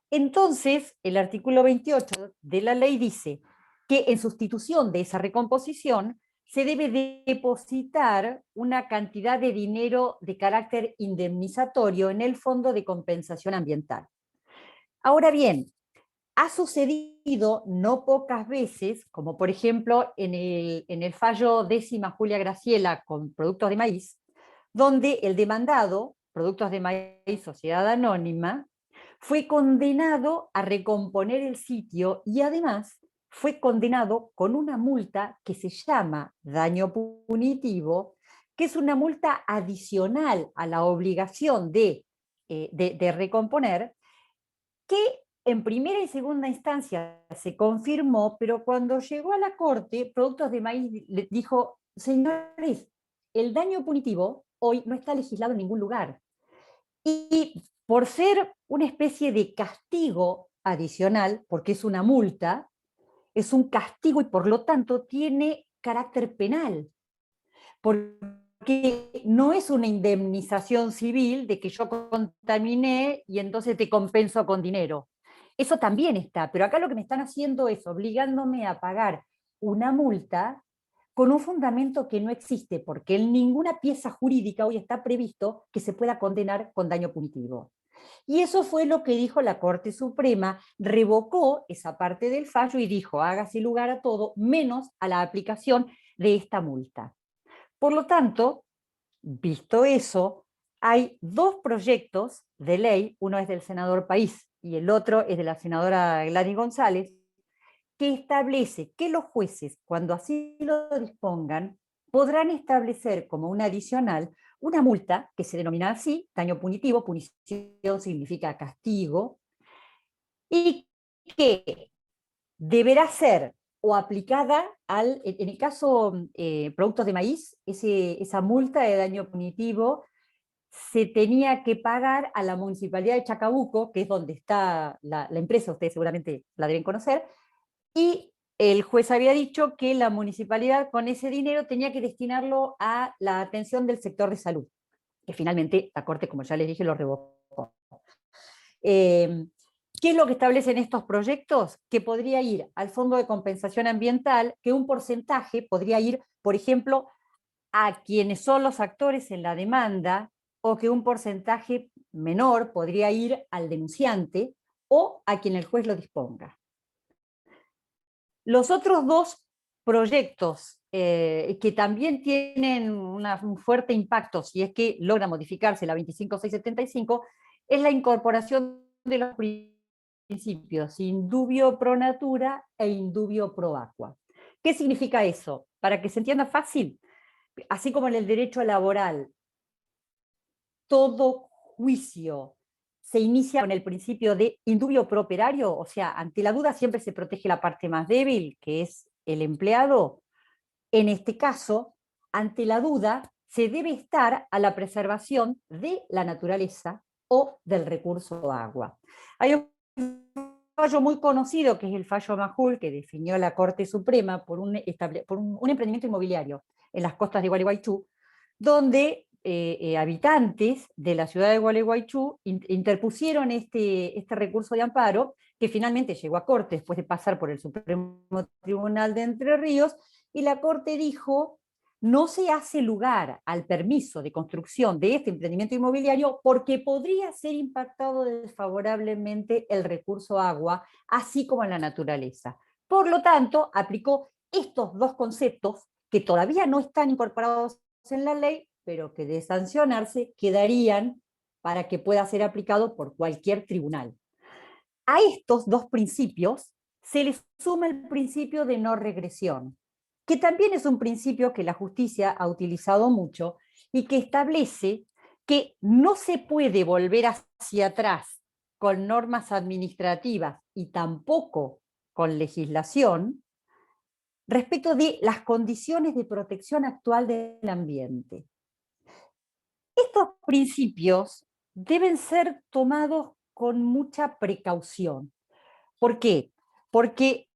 Entonces, el artículo 28 de la ley dice que en sustitución de esa recomposición se debe depositar una cantidad de dinero de carácter indemnizatorio en el Fondo de Compensación Ambiental. Ahora bien, ha sucedido no pocas veces, como por ejemplo en el fallo décima Julia Graciela con Productos de Maíz, donde el demandado, Productos de Maíz Sociedad Anónima, fue condenado a recomponer el sitio y además fue condenado con una multa que se llama daño punitivo, que es una multa adicional a la obligación de recomponer, que en primera y segunda instancia se confirmó, pero cuando llegó a la Corte, Productos de Maíz le dijo, señores, el daño punitivo hoy no está legislado en ningún lugar. Y por ser una especie de castigo adicional, porque es una multa, es un castigo y por lo tanto tiene carácter penal, porque no es una indemnización civil de que yo contaminé y entonces te compenso con dinero. Eso también está, pero acá lo que me están haciendo es obligándome a pagar una multa con un fundamento que no existe, porque en ninguna pieza jurídica hoy está previsto que se pueda condenar con daño punitivo. Y eso fue lo que dijo la Corte Suprema, revocó esa parte del fallo y dijo, hágase lugar a todo, menos a la aplicación de esta multa. Por lo tanto, visto eso, hay dos proyectos de ley, uno es del senador País y el otro es de la senadora Gladys González, que establece que los jueces, cuando así lo dispongan, podrán establecer como una adicional una multa que se denomina así, daño punitivo, punición significa castigo, y que deberá ser o aplicada en el caso productos de maíz, esa multa de daño punitivo se tenía que pagar a la Municipalidad de Chacabuco, que es donde está la empresa, ustedes seguramente la deben conocer, y el juez había dicho que la municipalidad con ese dinero tenía que destinarlo a la atención del sector de salud, que finalmente la Corte, como ya les dije, lo revocó. ¿Qué es lo que establecen estos proyectos? Que podría ir al Fondo de Compensación Ambiental, que un porcentaje podría ir, por ejemplo, a quienes son los actores en la demanda, o que un porcentaje menor podría ir al denunciante o a quien el juez lo disponga. Los otros dos proyectos que también tienen un fuerte impacto, si es que logra modificarse la 25675, es la incorporación de los principios indubio pro natura e indubio pro aqua. ¿Qué significa eso? Para que se entienda fácil, así como en el derecho laboral, todo juicio se inicia con el principio de indubio pro operario, o sea, ante la duda siempre se protege la parte más débil, que es el empleado. En este caso, ante la duda, se debe estar a la preservación de la naturaleza o del recurso agua. Hay un fallo muy conocido, que es el fallo Majul, que definió la Corte Suprema por un emprendimiento inmobiliario en las costas de Gualeguaychú, donde habitantes de la ciudad de Gualeguaychú interpusieron este recurso de amparo, que finalmente llegó a Corte después de pasar por el Supremo Tribunal de Entre Ríos, y la Corte dijo, no se hace lugar al permiso de construcción de este emprendimiento inmobiliario porque podría ser impactado desfavorablemente el recurso agua, así como en la naturaleza. Por lo tanto, aplicó estos dos conceptos que todavía no están incorporados en la ley, pero que de sancionarse quedarían para que pueda ser aplicado por cualquier tribunal. A estos dos principios se les suma el principio de no regresión, que también es un principio que la justicia ha utilizado mucho y que establece que no se puede volver hacia atrás con normas administrativas y tampoco con legislación respecto de las condiciones de protección actual del ambiente. Estos principios deben ser tomados con mucha precaución. ¿Por qué? Porque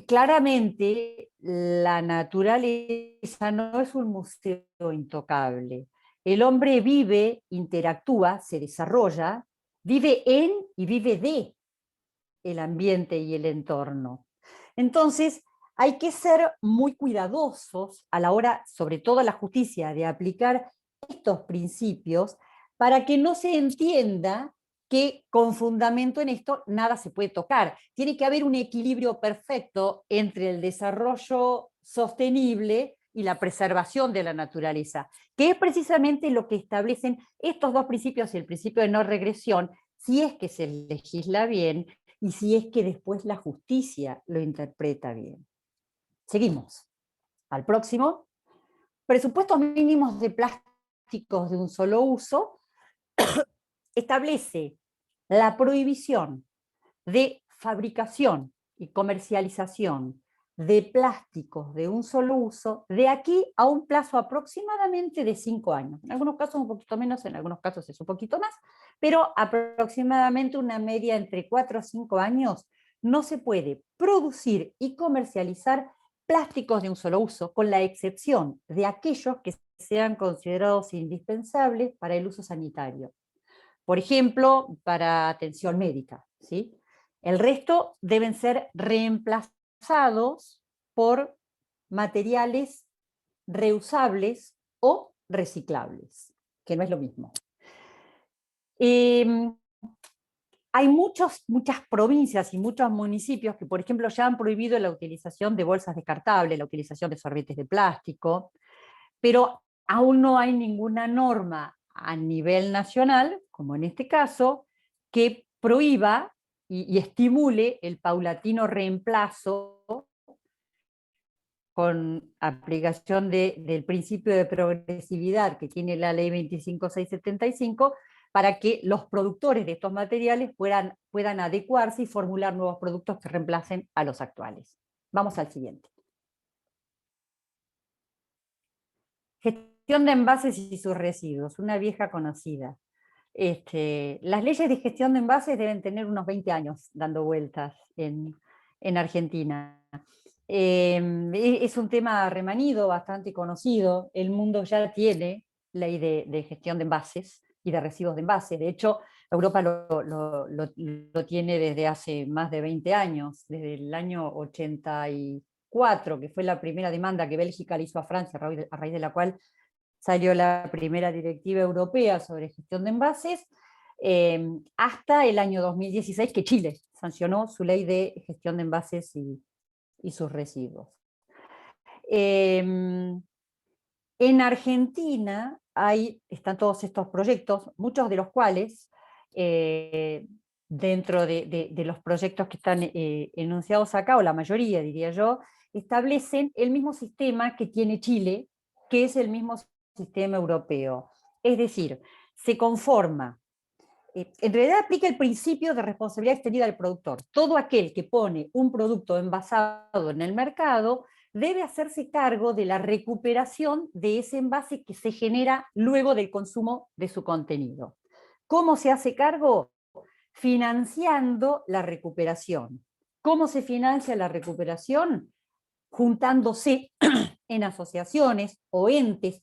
claramente la naturaleza no es un museo intocable. El hombre vive, interactúa, se desarrolla, vive en y vive de el ambiente y el entorno. Entonces, hay que ser muy cuidadosos a la hora, sobre todo la justicia, de aplicar estos principios para que no se entienda que con fundamento en esto nada se puede tocar. Tiene que haber un equilibrio perfecto entre el desarrollo sostenible y la preservación de la naturaleza, que es precisamente lo que establecen estos dos principios y el principio de no regresión, si es que se legisla bien y si es que después la justicia lo interpreta bien. Seguimos. Al próximo. Presupuestos mínimos de plásticos de un solo uso establece la prohibición de fabricación y comercialización de plásticos de un solo uso de aquí a un plazo aproximadamente de 5 años. En algunos casos un poquito menos, en algunos casos es un poquito más, pero aproximadamente una media entre 4 o 5 años no se puede producir y comercializar plásticos de un solo uso, con la excepción de aquellos que sean considerados indispensables para el uso sanitario. Por ejemplo, para atención médica, ¿sí? El resto deben ser reemplazados por materiales reusables o reciclables, que no es lo mismo. Hay muchas provincias y muchos municipios que, por ejemplo, ya han prohibido la utilización de bolsas descartables, la utilización de sorbetes de plástico, pero aún no hay ninguna norma a nivel nacional, como en este caso, que prohíba y estimule el paulatino reemplazo con aplicación del principio de progresividad que tiene la ley 25675, para que los productores de estos materiales puedan adecuarse y formular nuevos productos que reemplacen a los actuales. Vamos al siguiente. Gestión de envases y sus residuos, una vieja conocida. Las leyes de gestión de envases deben tener unos 20 años dando vueltas en Argentina. Es un tema remanido, bastante conocido. El mundo ya tiene ley de gestión de envases y de residuos de envases. De hecho, Europa lo tiene desde hace más de 20 años, desde el año 84, que fue la primera demanda que Bélgica le hizo a Francia, a raíz de la cual salió la primera directiva europea sobre gestión de envases, hasta el año 2016, que Chile sancionó su ley de gestión de envases y sus residuos. En Argentina están todos estos proyectos, muchos de los cuales, dentro de los proyectos que están enunciados acá, o la mayoría diría yo, establecen el mismo sistema que tiene Chile, que es el mismo sistema europeo. Es decir, se conforma, en realidad aplica el principio de responsabilidad extendida del productor. Todo aquel que pone un producto envasado en el mercado debe hacerse cargo de la recuperación de ese envase que se genera luego del consumo de su contenido. ¿Cómo se hace cargo? Financiando la recuperación. ¿Cómo se financia la recuperación? Juntándose en asociaciones o entes,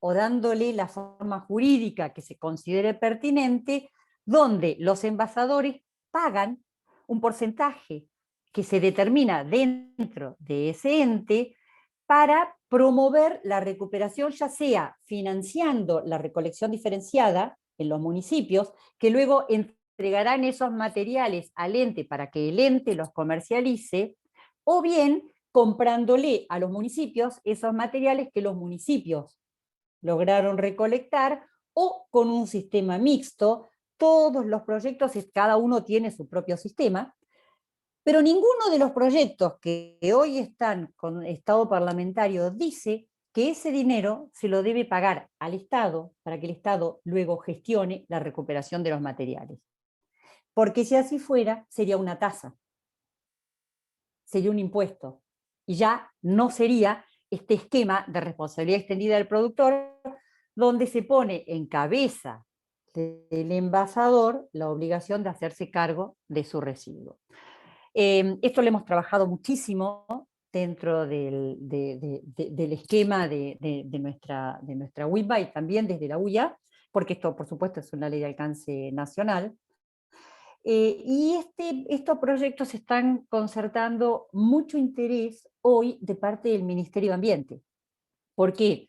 o dándole la forma jurídica que se considere pertinente, donde los envasadores pagan un porcentaje que se determina dentro de ese ente para promover la recuperación, ya sea financiando la recolección diferenciada en los municipios, que luego entregarán esos materiales al ente para que el ente los comercialice, o bien comprándole a los municipios esos materiales que los municipios lograron recolectar, o con un sistema mixto. Todos los proyectos, cada uno tiene su propio sistema, pero ninguno de los proyectos que hoy están con estado parlamentario dice que ese dinero se lo debe pagar al Estado para que el Estado luego gestione la recuperación de los materiales. Porque si así fuera, sería una tasa, sería un impuesto, y ya no sería este esquema de responsabilidad extendida del productor, donde se pone en cabeza del envasador la obligación de hacerse cargo de su residuo. Esto lo hemos trabajado muchísimo dentro del esquema de nuestra WIPA, y también desde la UIA, porque esto, por supuesto, es una ley de alcance nacional. Y estos proyectos están concertando mucho interés hoy de parte del Ministerio de Ambiente. ¿Por qué?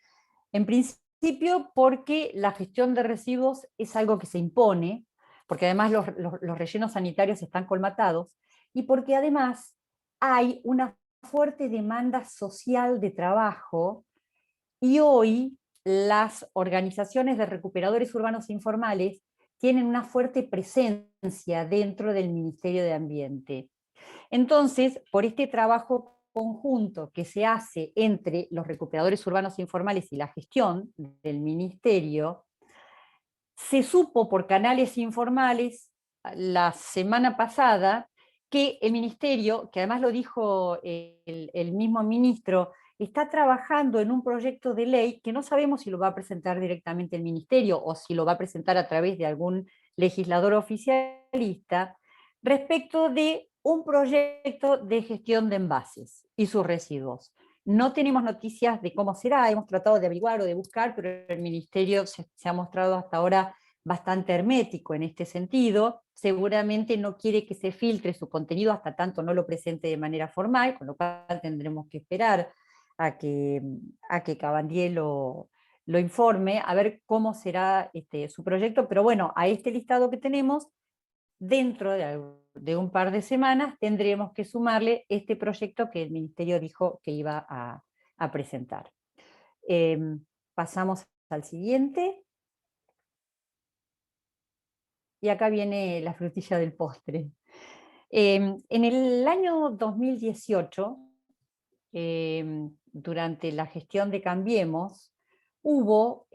En principio porque la gestión de residuos es algo que se impone, porque además los rellenos sanitarios están colmatados, y porque además hay una fuerte demanda social de trabajo, y hoy las organizaciones de recuperadores urbanos informales tienen una fuerte presencia dentro del Ministerio de Ambiente. Entonces, por este trabajo conjunto que se hace entre los recuperadores urbanos informales y la gestión del Ministerio, se supo por canales informales la semana pasada que el ministerio, que además lo dijo el mismo ministro, está trabajando en un proyecto de ley que no sabemos si lo va a presentar directamente el ministerio o si lo va a presentar a través de algún legislador oficialista, respecto de un proyecto de gestión de envases y sus residuos. No tenemos noticias de cómo será, hemos tratado de averiguar o de buscar, pero el ministerio se ha mostrado hasta ahora bastante hermético en este sentido. Seguramente no quiere que se filtre su contenido hasta tanto no lo presente de manera formal, con lo cual tendremos que esperar a que Cabandier lo informe, a ver cómo será su proyecto, pero bueno, a este listado que tenemos, dentro de un par de semanas tendremos que sumarle este proyecto que el ministerio dijo que iba a presentar. Pasamos al siguiente. Y acá viene la frutilla del postre. En el año 2018, durante la gestión de Cambiemos, hubo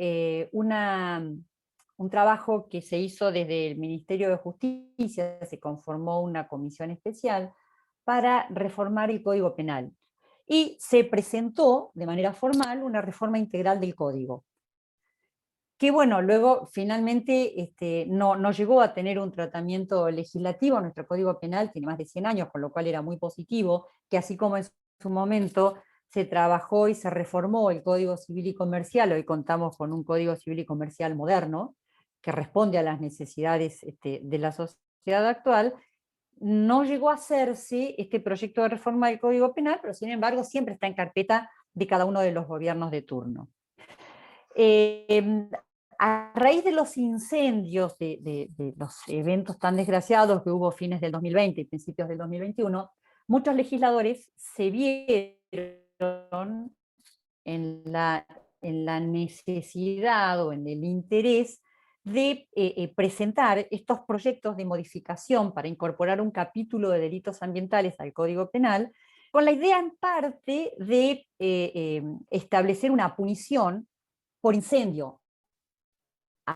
un trabajo que se hizo desde el Ministerio de Justicia, se conformó una comisión especial para reformar el Código Penal. Y se presentó de manera formal una reforma integral del Código, que bueno, luego finalmente no llegó a tener un tratamiento legislativo. Nuestro Código Penal tiene más de 100 años, con lo cual era muy positivo, que así como en su momento se trabajó y se reformó el Código Civil y Comercial, hoy contamos con un Código Civil y Comercial moderno, que responde a las necesidades de la sociedad actual. No llegó a hacerse este proyecto de reforma del Código Penal, pero sin embargo siempre está en carpeta de cada uno de los gobiernos de turno. A raíz de los incendios, de los eventos tan desgraciados que hubo fines del 2020 y principios del 2021, muchos legisladores se vieron en la necesidad o en el interés de presentar estos proyectos de modificación para incorporar un capítulo de delitos ambientales al Código Penal, con la idea en parte de establecer una punición por incendio,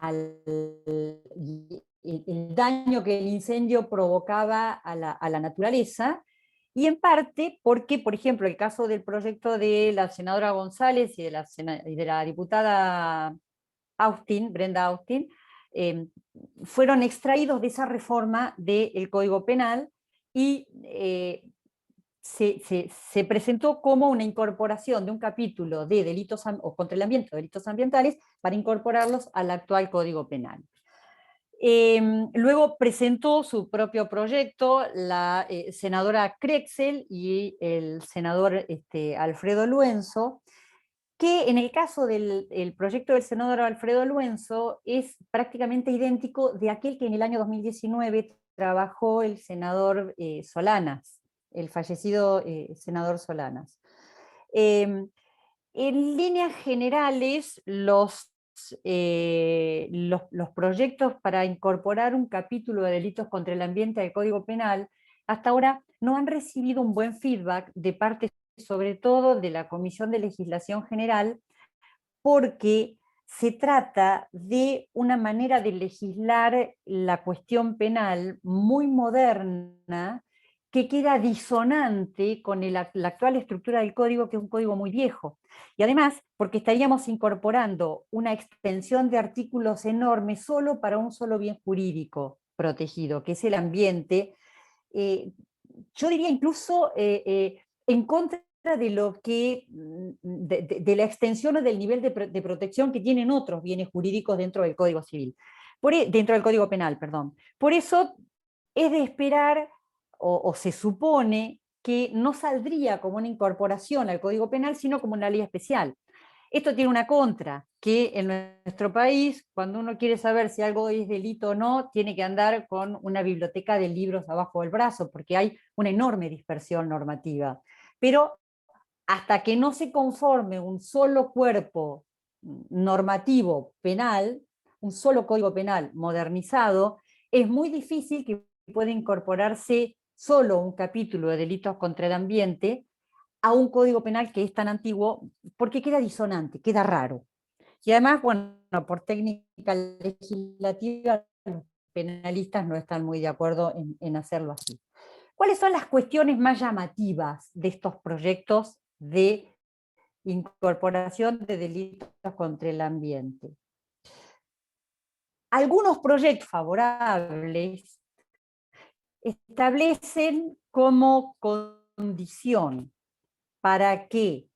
el daño que el incendio provocaba a la naturaleza, y en parte porque, por ejemplo, el caso del proyecto de la senadora González y de la diputada Austin, Brenda Austin, fueron extraídos de esa reforma del Código Penal y se presentó como una incorporación de un capítulo de delitos o contra el ambiente, delitos ambientales, para incorporarlos al actual Código Penal. Luego presentó su propio proyecto la senadora Crexel y el senador Alfredo Luenzo, que en el caso del proyecto del senador Alfredo Luenzo es prácticamente idéntico de aquel que en el año 2019 trabajó el senador Solanas, el fallecido senador Solanas. En líneas generales, los proyectos para incorporar un capítulo de delitos contra el ambiente al Código Penal hasta ahora no han recibido un buen feedback de parte, sobre todo, de la Comisión de Legislación General, porque se trata de una manera de legislar la cuestión penal muy moderna, que queda disonante con la actual estructura del código, que es un código muy viejo. Y además, porque estaríamos incorporando una extensión de artículos enormes solo para un solo bien jurídico protegido, que es el ambiente. Yo diría incluso en contra de lo que de la extensión o del nivel de protección que tienen otros bienes jurídicos dentro del Código Civil, dentro del Código Penal, perdón. Por eso es de esperar, o se supone que no saldría como una incorporación al Código Penal, sino como una ley especial. Esto tiene una contra, que en nuestro país, cuando uno quiere saber si algo es delito o no, tiene que andar con una biblioteca de libros abajo del brazo, porque hay una enorme dispersión normativa. Pero hasta que no se conforme un solo cuerpo normativo penal, un solo código penal modernizado, es muy difícil que pueda incorporarse solo un capítulo de delitos contra el ambiente a un código penal que es tan antiguo, porque queda disonante, queda raro. Y además, bueno, por técnica legislativa, los penalistas no están muy de acuerdo en hacerlo así. ¿Cuáles son las cuestiones más llamativas de estos proyectos de incorporación de delitos contra el ambiente? Algunos proyectos favorables establecen como condición para que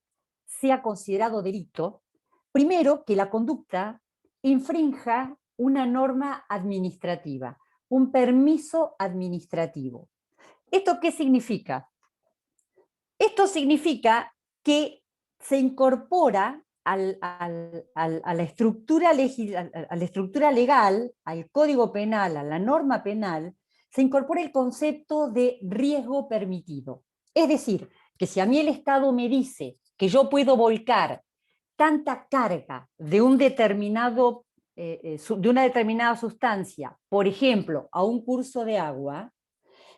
sea considerado delito, primero, que la conducta infrinja una norma administrativa, un permiso administrativo. ¿Esto qué significa? Esto significa que se incorpora a la estructura legal, al Código Penal, a la norma penal, se incorpora el concepto de riesgo permitido. Es decir, que si a mí el Estado me dice que yo puedo volcar tanta carga de una determinada sustancia, por ejemplo, a un curso de agua,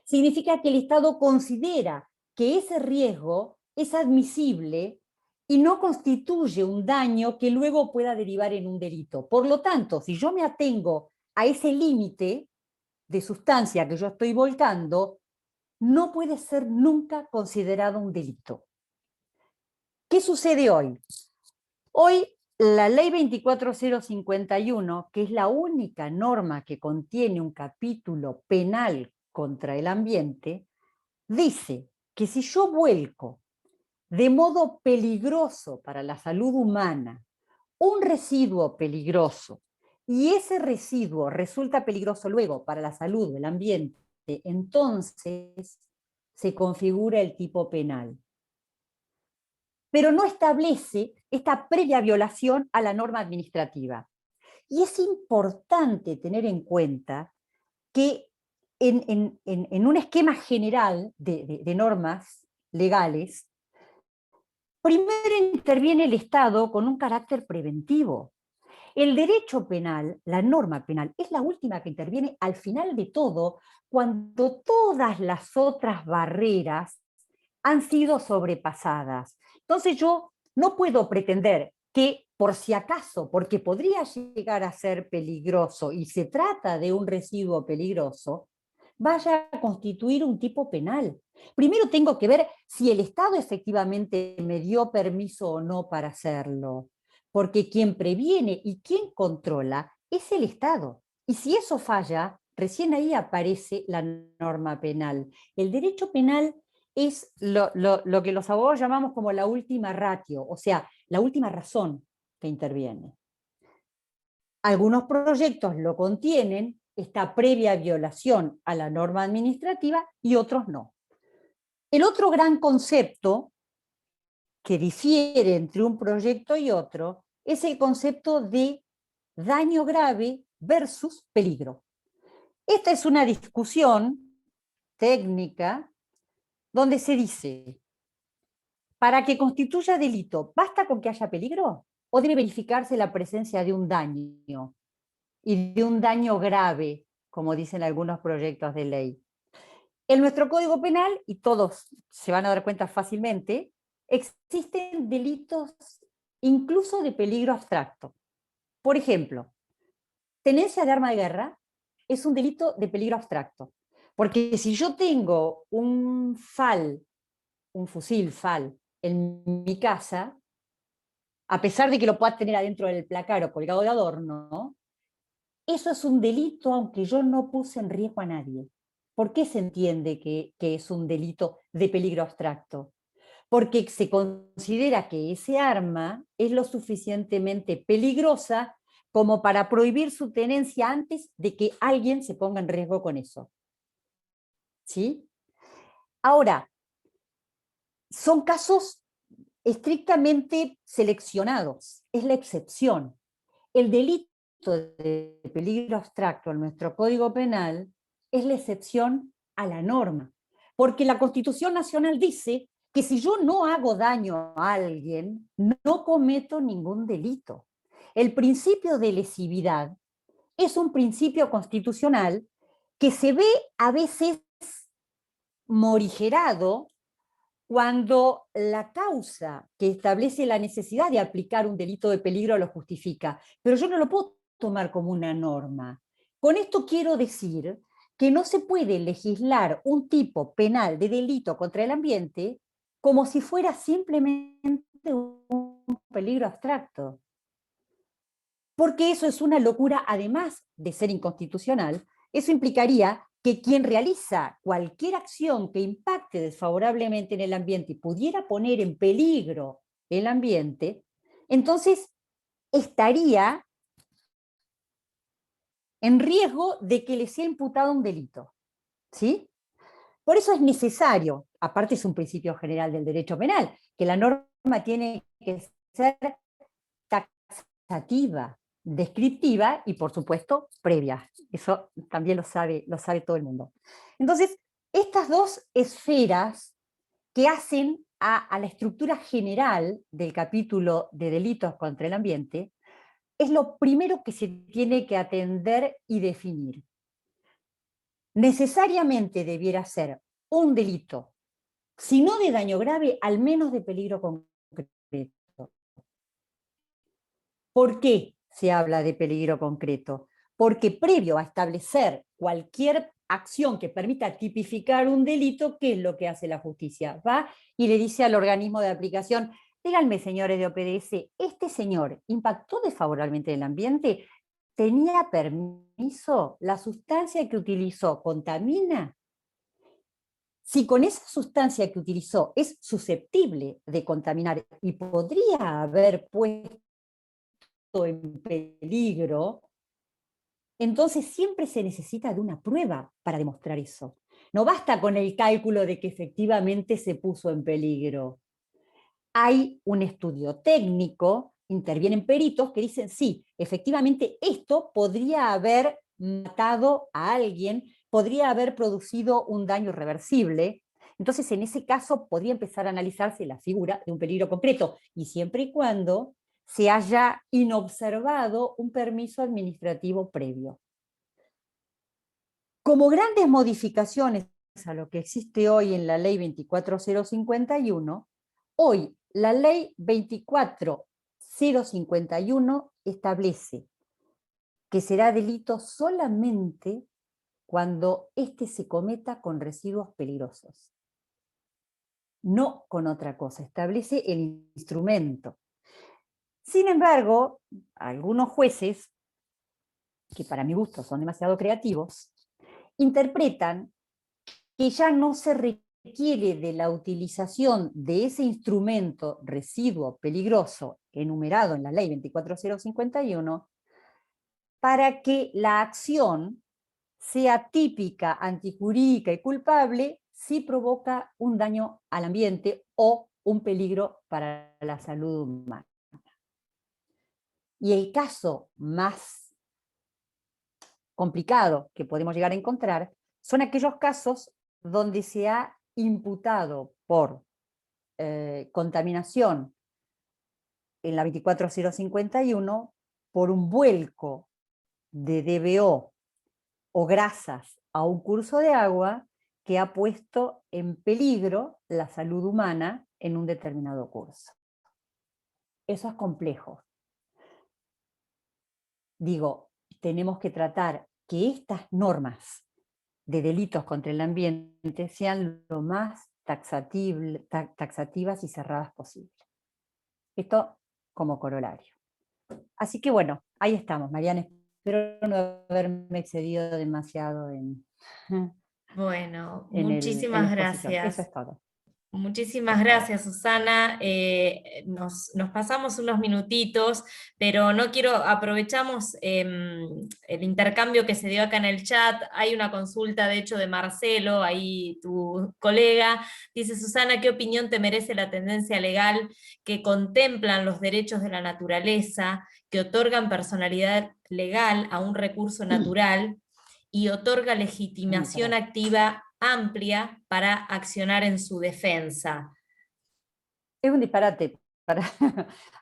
significa que el Estado considera que ese riesgo es admisible y no constituye un daño que luego pueda derivar en un delito. Por lo tanto, si yo me atengo a ese límite de sustancia que yo estoy volcando, no puede ser nunca considerado un delito. ¿Qué sucede hoy? Hoy la ley 24051, que es la única norma que contiene un capítulo penal contra el ambiente, dice que si yo vuelco de modo peligroso para la salud humana un residuo peligroso y ese residuo resulta peligroso luego para la salud del ambiente, entonces se configura el tipo penal. Pero no establece esta previa violación a la norma administrativa. Y es importante tener en cuenta que en un esquema general de normas legales, primero interviene el Estado con un carácter preventivo. El derecho penal, la norma penal, es la última que interviene al final de todo, cuando todas las otras barreras han sido sobrepasadas. Entonces yo no puedo pretender que por si acaso, porque podría llegar a ser peligroso y se trata de un residuo peligroso, vaya a constituir un tipo penal. Primero tengo que ver si el Estado efectivamente me dio permiso o no para hacerlo, porque quien previene y quien controla es el Estado. Y si eso falla, recién ahí aparece la norma penal. El derecho penal es lo que los abogados llamamos como la última ratio, o sea, la última razón que interviene. Algunos proyectos lo contienen, esta previa violación a la norma administrativa, y otros no. El otro gran concepto que difiere entre un proyecto y otro es el concepto de daño grave versus peligro. Esta es una discusión técnica donde se dice, para que constituya delito, ¿basta con que haya peligro? ¿O debe verificarse la presencia de un daño? Y de un daño grave, como dicen algunos proyectos de ley. En nuestro Código Penal, y todos se van a dar cuenta fácilmente, existen delitos incluso de peligro abstracto. Por ejemplo, tenencia de arma de guerra es un delito de peligro abstracto. Porque si yo tengo un fusil FAL en mi casa, a pesar de que lo pueda tener adentro del placar o colgado de adorno, eso es un delito aunque yo no puse en riesgo a nadie. ¿Por qué se entiende que es un delito de peligro abstracto? Porque se considera que ese arma es lo suficientemente peligrosa como para prohibir su tenencia antes de que alguien se ponga en riesgo con eso. ¿Sí? Ahora, son casos estrictamente seleccionados, es la excepción. El delito de peligro abstracto en nuestro Código Penal es la excepción a la norma, porque la Constitución Nacional dice que si yo no hago daño a alguien, no cometo ningún delito. El principio de lesividad es un principio constitucional que se ve a veces morigerado cuando la causa que establece la necesidad de aplicar un delito de peligro lo justifica, pero yo no lo puedo tomar como una norma. Con esto quiero decir que no se puede legislar un tipo penal de delito contra el ambiente como si fuera simplemente un peligro abstracto. Porque eso es una locura, además de ser inconstitucional. Eso implicaría que quien realiza cualquier acción que impacte desfavorablemente en el ambiente y pudiera poner en peligro el ambiente, entonces estaría en riesgo de que le sea imputado un delito. ¿Sí? Por eso es necesario, aparte es un principio general del derecho penal, que la norma tiene que ser taxativa, descriptiva y, por supuesto, previa. Eso también lo sabe todo el mundo. Entonces, estas dos esferas que hacen a la estructura general del capítulo de delitos contra el ambiente, es lo primero que se tiene que atender y definir. Necesariamente debiera ser un delito, si no de daño grave, al menos de peligro concreto. ¿Por qué se habla de peligro concreto? Porque previo a establecer cualquier acción que permita tipificar un delito, ¿qué es lo que hace la justicia? Va y le dice al organismo de aplicación: díganme, señores de OPDS, ¿este señor impactó desfavorablemente en el ambiente? ¿Tenía permiso? ¿La sustancia que utilizó contamina? Si con esa sustancia que utilizó es susceptible de contaminar y podría haber puesto en peligro, entonces siempre se necesita de una prueba para demostrar eso. No basta con el cálculo de que efectivamente se puso en peligro. Hay un estudio técnico, intervienen peritos que dicen: sí, efectivamente esto podría haber matado a alguien, podría haber producido un daño irreversible. Entonces, en ese caso, podría empezar a analizarse la figura de un peligro concreto, y siempre y cuando se haya inobservado un permiso administrativo previo. Como grandes modificaciones a lo que existe hoy en la ley 24051, hoy la ley 24051 establece que será delito solamente cuando éste se cometa con residuos peligrosos. No con otra cosa, establece el instrumento. Sin embargo, algunos jueces, que para mi gusto son demasiado creativos, interpretan que ya no se requiere de la utilización de ese instrumento residuo peligroso enumerado en la ley 24051 para que la acción sea típica, antijurídica y culpable si provoca un daño al ambiente o un peligro para la salud humana. Y el caso más complicado que podemos llegar a encontrar son aquellos casos donde se ha imputado por contaminación en la 24051 por un vuelco de DBO o grasas a un curso de agua que ha puesto en peligro la salud humana en un determinado curso. Eso es complejo. Digo, tenemos que tratar que estas normas de delitos contra el ambiente sean lo más taxativas y cerradas posible. Esto como corolario. Así que bueno, ahí estamos, Mariana. Espero no haberme excedido demasiado en Bueno, la muchísimas exposición. Eso gracias. es todo. Muchísimas gracias, Susana. Nos pasamos unos minutitos, pero no quiero, aprovechamos el intercambio que se dio acá en el chat. Hay una consulta, de hecho, de Marcelo, ahí tu colega. Dice: Susana, ¿qué opinión te merece la tendencia legal que contemplan los derechos de la naturaleza, que otorgan personalidad legal a un recurso natural y otorga legitimación activa amplia para accionar en su defensa? Es un disparate.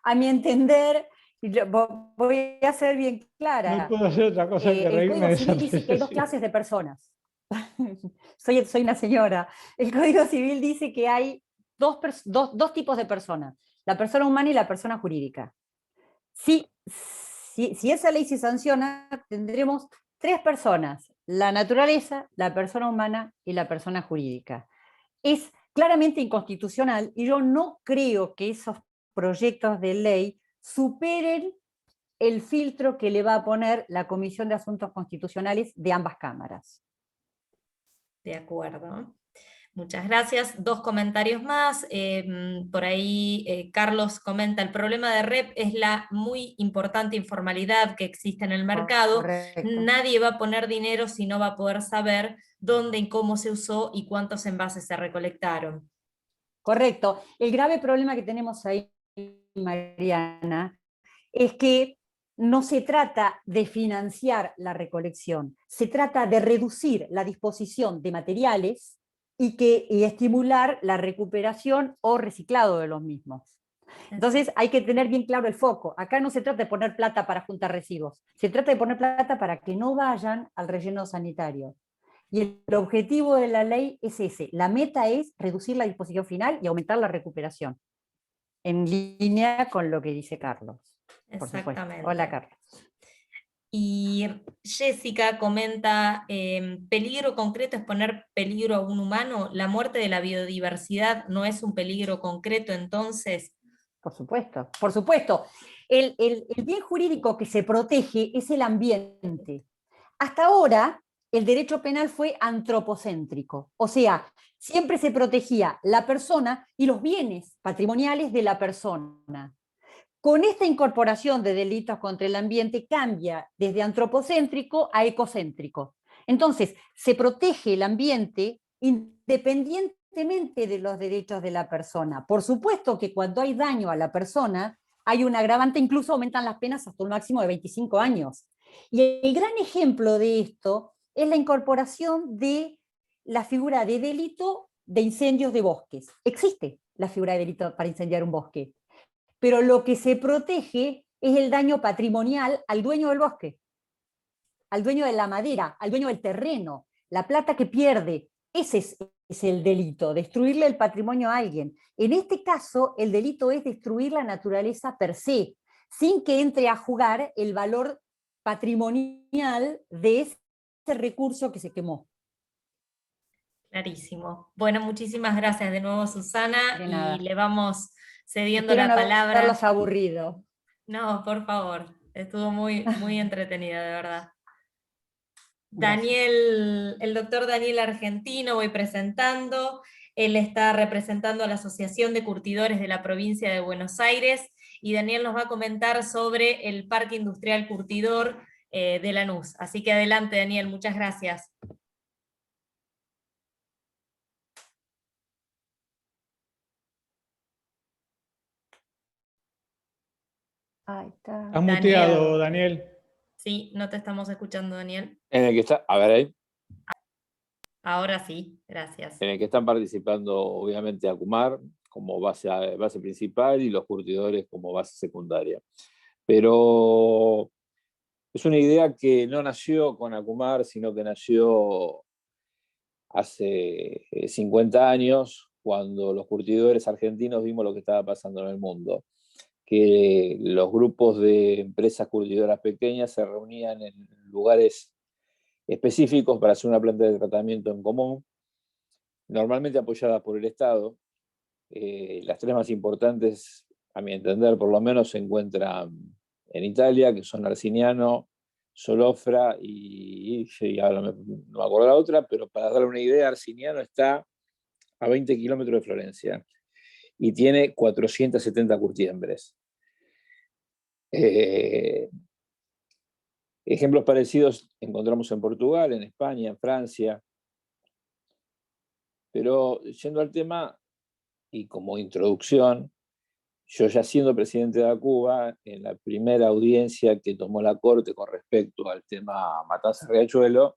A mi entender, y voy a ser bien No clara, puedo hacer otra cosa que el reírme Código de esa Civil dice que hay dos apreciación. clases de personas. Soy una señora. El Código Civil dice que hay dos tipos de personas: la persona humana y la persona jurídica. Si esa ley se sanciona, tendremos tres personas: la naturaleza, la persona humana y la persona jurídica. Es claramente inconstitucional y yo no creo que esos proyectos de ley superen el filtro que le va a poner la Comisión de Asuntos Constitucionales de ambas cámaras. De acuerdo. Muchas gracias. Dos comentarios más. Por ahí Carlos comenta, el problema de REP es la muy importante informalidad que existe en el mercado. Correcto. Nadie va a poner dinero si no va a poder saber dónde y cómo se usó y cuántos envases se recolectaron. Correcto. El grave problema que tenemos ahí, Mariana, es que no se trata de financiar la recolección, se trata de reducir la disposición de materiales y estimular la recuperación o reciclado de los mismos. Entonces hay que tener bien claro el foco. Acá no se trata de poner plata para juntar residuos, se trata de poner plata para que no vayan al relleno sanitario. Y el objetivo de la ley es ese. La meta es reducir la disposición final y aumentar la recuperación, en línea con lo que dice Carlos. Por supuesto. Exactamente. Hola, Carlos. Y Jessica comenta, peligro concreto es poner peligro a un humano. ¿La muerte de la biodiversidad no es un peligro concreto entonces? Por supuesto, por supuesto. El bien jurídico que se protege es el ambiente. Hasta ahora, el derecho penal fue antropocéntrico, o sea, siempre se protegía la persona y los bienes patrimoniales de la persona. Con esta incorporación de delitos contra el ambiente cambia desde antropocéntrico a ecocéntrico. Entonces, se protege el ambiente independientemente de los derechos de la persona. Por supuesto que cuando hay daño a la persona, hay un agravante, incluso aumentan las penas hasta un máximo de 25 años. Y el gran ejemplo de esto es la incorporación de la figura de delito de incendios de bosques. Existe la figura de delito para incendiar un bosque, pero lo que se protege es el daño patrimonial al dueño del bosque, al dueño de la madera, al dueño del terreno, la plata que pierde. Ese es el delito, destruirle el patrimonio a alguien. En este caso, el delito es destruir la naturaleza per se, sin que entre a jugar el valor patrimonial de ese recurso que se quemó. Clarísimo. Bueno, muchísimas gracias de nuevo, Susana, De nada. y le vamos cediendo Espero la no palabra. haberlos aburrido. No, por favor, estuvo muy, muy entretenida, de verdad. Gracias. Daniel, el doctor Daniel Argentino, voy presentando. Él está representando a la Asociación de Curtidores de la provincia de Buenos Aires, y Daniel nos va a comentar sobre el Parque Industrial Curtidor de Lanús. Así que adelante, Daniel, muchas gracias. Ahí está. Estás muteado, Daniel. Sí, no te estamos escuchando, Daniel. En el que está, a ver ahí, Ahora sí, gracias. en el que están participando obviamente Acumar como base principal y los curtidores como base secundaria. Pero es una idea que no nació con Acumar, sino que nació hace 50 años, cuando los curtidores argentinos vimos lo que estaba pasando en el mundo, que los grupos de empresas curtidoras pequeñas se reunían en lugares específicos para hacer una planta de tratamiento en común, normalmente apoyadas por el Estado. Las tres más importantes, a mi entender, por lo menos, se encuentran en Italia, que son Arciniano, Solofra y ahora no me acuerdo la otra, pero para darle una idea, Arciniano está a 20 kilómetros de Florencia y tiene 470 curtiembres. Ejemplos parecidos encontramos en Portugal, en España, en Francia. Pero yendo al tema, y como introducción, yo ya siendo presidente de Cuba, en la primera audiencia que tomó la Corte con respecto al tema Matanza-Riachuelo,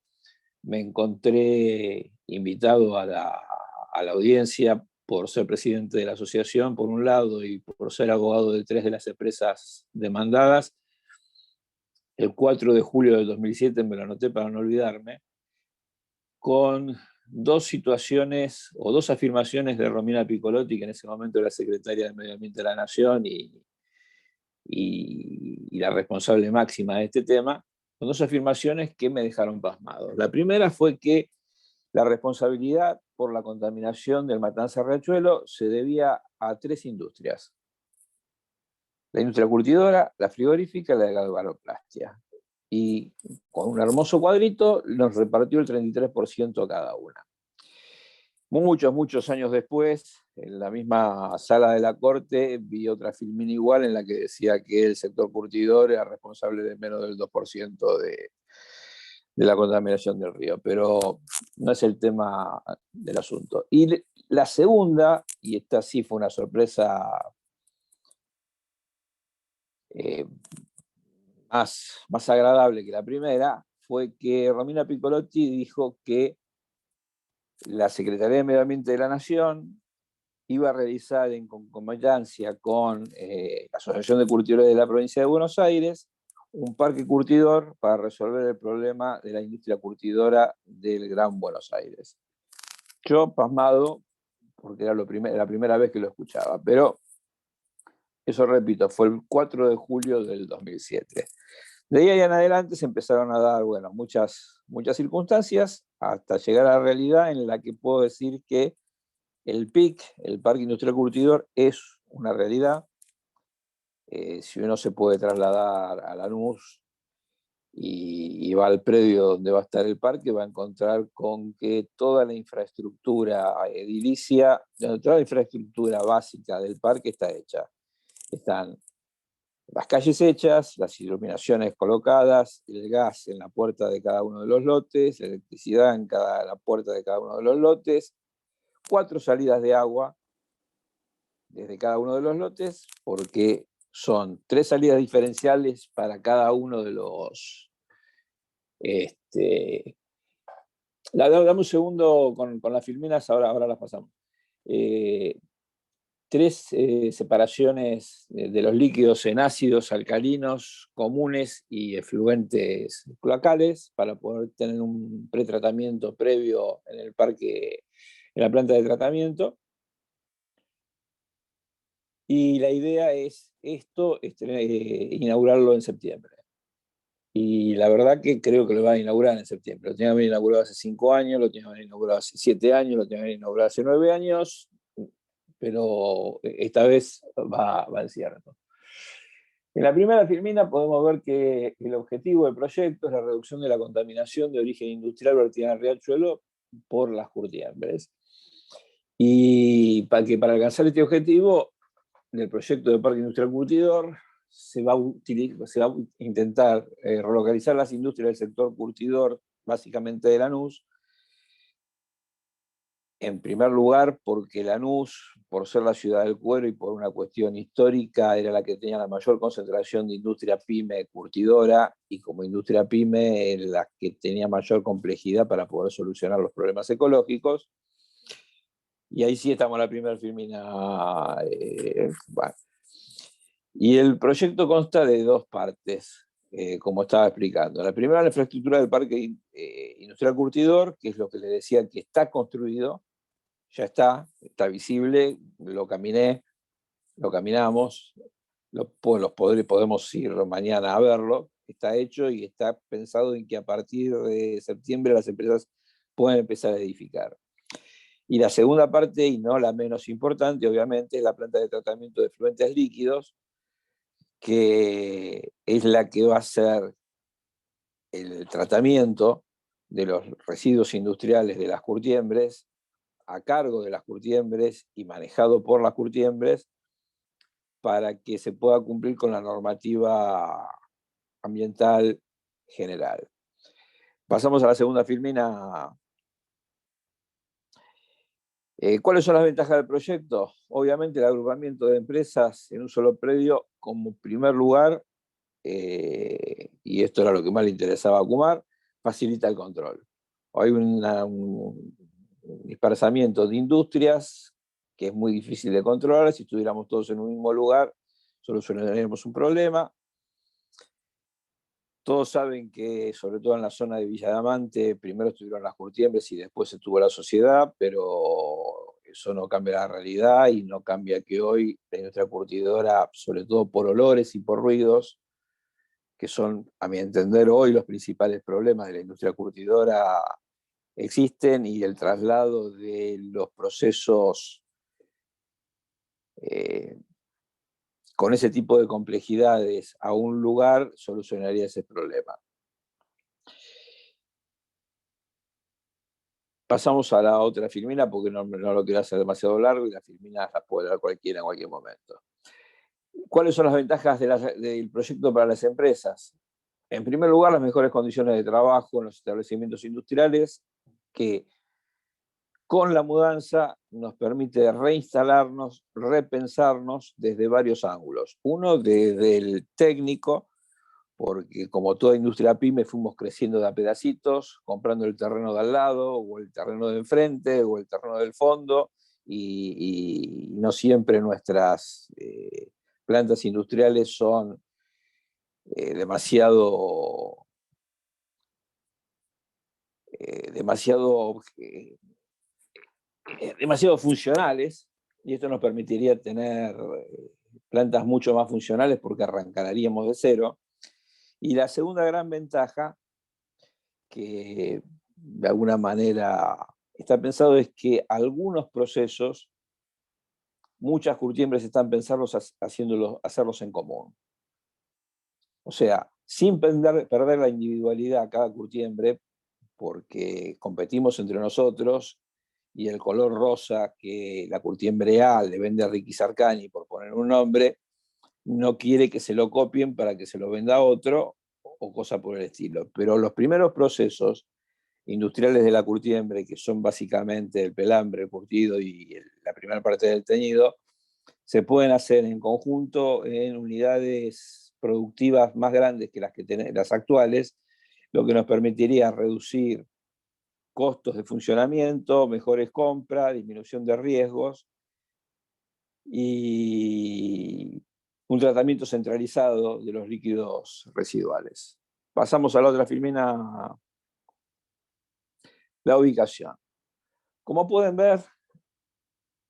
me encontré invitado a la audiencia por ser presidente de la asociación, por un lado, y por ser abogado de 3 de las empresas demandadas. El 4 de julio del 2007, me lo anoté para no olvidarme, con 2 situaciones o 2 afirmaciones de Romina Piccolotti, que en ese momento era secretaria de Medio Ambiente de la Nación y la responsable máxima de este tema, con dos afirmaciones que me dejaron pasmado. La primera fue que la responsabilidad por la contaminación del Matanza Riachuelo se debía a tres industrias: la industria curtidora, la frigorífica y la de galvanoplastia. Y con un hermoso cuadrito nos repartió el 33% cada una. Muchos años después, en la misma sala de la Corte, vi otra filmina igual en la que decía que el sector curtidor era responsable de menos del 2% de la contaminación del río, pero no es el tema del asunto. Y la segunda, y esta sí fue una sorpresa más agradable que la primera, fue que Romina Piccolotti dijo que la Secretaría de Medio Ambiente de la Nación iba a realizar en concomitancia con la Asociación de Curtidores de la Provincia de Buenos Aires un parque curtidor para resolver el problema de la industria curtidora del Gran Buenos Aires. Yo, pasmado, porque era la primera vez que lo escuchaba, pero eso, repito, fue el 4 de julio del 2007. De ahí en adelante se empezaron a dar, bueno, muchas circunstancias hasta llegar a la realidad en la que puedo decir que el PIC, el Parque Industrial Curtidor, es una realidad. Si uno se puede trasladar a Lanús y va al predio donde va a estar el parque, va a encontrar con que toda la infraestructura edilicia, toda la infraestructura básica del parque está hecha. Están las calles hechas, las iluminaciones colocadas, el gas en la puerta de cada uno de los lotes, la electricidad en la puerta de cada uno de los lotes, 4 salidas de agua desde cada uno de los lotes, porque son 3 salidas diferenciales para cada uno de los... Dame un segundo con las filminas, ahora las pasamos. 3 separaciones de los líquidos en ácidos, alcalinos, comunes y efluentes cloacales para poder tener un pretratamiento previo en el parque, en la planta de tratamiento. Y la idea es inaugurarlo en septiembre. Y la verdad que creo que lo van a inaugurar en septiembre. Lo tenían que haber inaugurado hace 5 años, lo tenían que haber inaugurado hace 7 años, lo tenían que haber inaugurado hace 9 años, pero esta vez va en cierto. En la primera filmina podemos ver que el objetivo del proyecto es la reducción de la contaminación de origen industrial vertida en el riachuelo por las curtiembres. Y para alcanzar este objetivo del proyecto de Parque Industrial Curtidor, se va a intentar relocalizar las industrias del sector curtidor, básicamente de Lanús. En primer lugar, porque Lanús, por ser la ciudad del cuero y por una cuestión histórica, era la que tenía la mayor concentración de industria pyme curtidora, y como industria pyme era la que tenía mayor complejidad para poder solucionar los problemas ecológicos. Y ahí sí estamos en la primera filmina. Bueno. Y el proyecto consta de 2 partes, como estaba explicando. La primera, la infraestructura del Parque Industrial Curtidor, que es lo que le decía que está construido, ya está visible, lo caminamos, podemos ir mañana a verlo, está hecho y está pensado en que a partir de septiembre las empresas pueden empezar a edificar. Y la segunda parte, y no la menos importante, obviamente, es la planta de tratamiento de efluentes líquidos, que es la que va a hacer el tratamiento de los residuos industriales de las curtiembres, a cargo de las curtiembres y manejado por las curtiembres, para que se pueda cumplir con la normativa ambiental general. Pasamos a la segunda filmina. ¿Cuáles son las ventajas del proyecto? Obviamente el agrupamiento de empresas en un solo predio como primer lugar, y esto era lo que más le interesaba a Kumar, facilita el control. Hay un dispersamiento de industrias que es muy difícil de controlar. Si estuviéramos todos en un mismo lugar, solucionaríamos un problema. Todos saben que, sobre todo en la zona de Villa Diamante, primero estuvieron las curtiembres y después estuvo la sociedad, pero eso no cambia la realidad y no cambia que hoy la industria curtidora, sobre todo por olores y por ruidos, que son, a mi entender, hoy los principales problemas de la industria curtidora existen, y el traslado de los procesos con ese tipo de complejidades a un lugar solucionaría ese problema. Pasamos a la otra filmina porque no lo quiero hacer demasiado largo y la filmina la puede dar cualquiera en cualquier momento. ¿Cuáles son las ventajas del proyecto para las empresas? En primer lugar, las mejores condiciones de trabajo en los establecimientos industriales, que con la mudanza nos permite reinstalarnos, repensarnos desde varios ángulos. Uno, desde el técnico, porque como toda industria pyme fuimos creciendo de a pedacitos, comprando el terreno de al lado, o el terreno de enfrente, o el terreno del fondo, y no siempre nuestras plantas industriales son demasiado funcionales, y esto nos permitiría tener plantas mucho más funcionales porque arrancaríamos de cero. Y la segunda gran ventaja, que de alguna manera está pensado, es que algunos procesos, muchas curtiembres están pensados hacerlos en común. O sea, sin perder la individualidad a cada curtiembre, porque competimos entre nosotros, y el color rosa que la curtiembre A le vende a Ricky Sarcani, por poner un nombre, no quiere que se lo copien para que se lo venda a otro, o cosa por el estilo. Pero los primeros procesos industriales de la curtiembre, que son básicamente el pelambre, el curtido y la primera parte del teñido, se pueden hacer en conjunto en unidades productivas más grandes que las actuales, lo que nos permitiría reducir costos de funcionamiento, mejores compras, disminución de riesgos y un tratamiento centralizado de los líquidos residuales. Pasamos a la otra filmina, la ubicación. Como pueden ver,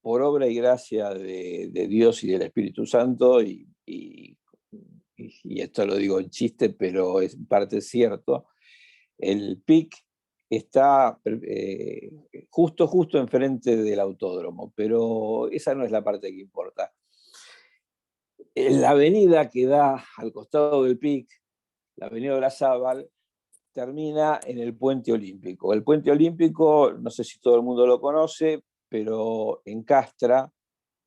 por obra y gracia de Dios y del Espíritu Santo, y esto lo digo en chiste, pero es parte cierto, el PIC está justo enfrente del autódromo, pero esa no es la parte que importa. La avenida que da al costado del PIC, la avenida Olazábal, termina en el Puente Olímpico. El Puente Olímpico, no sé si todo el mundo lo conoce, pero encastra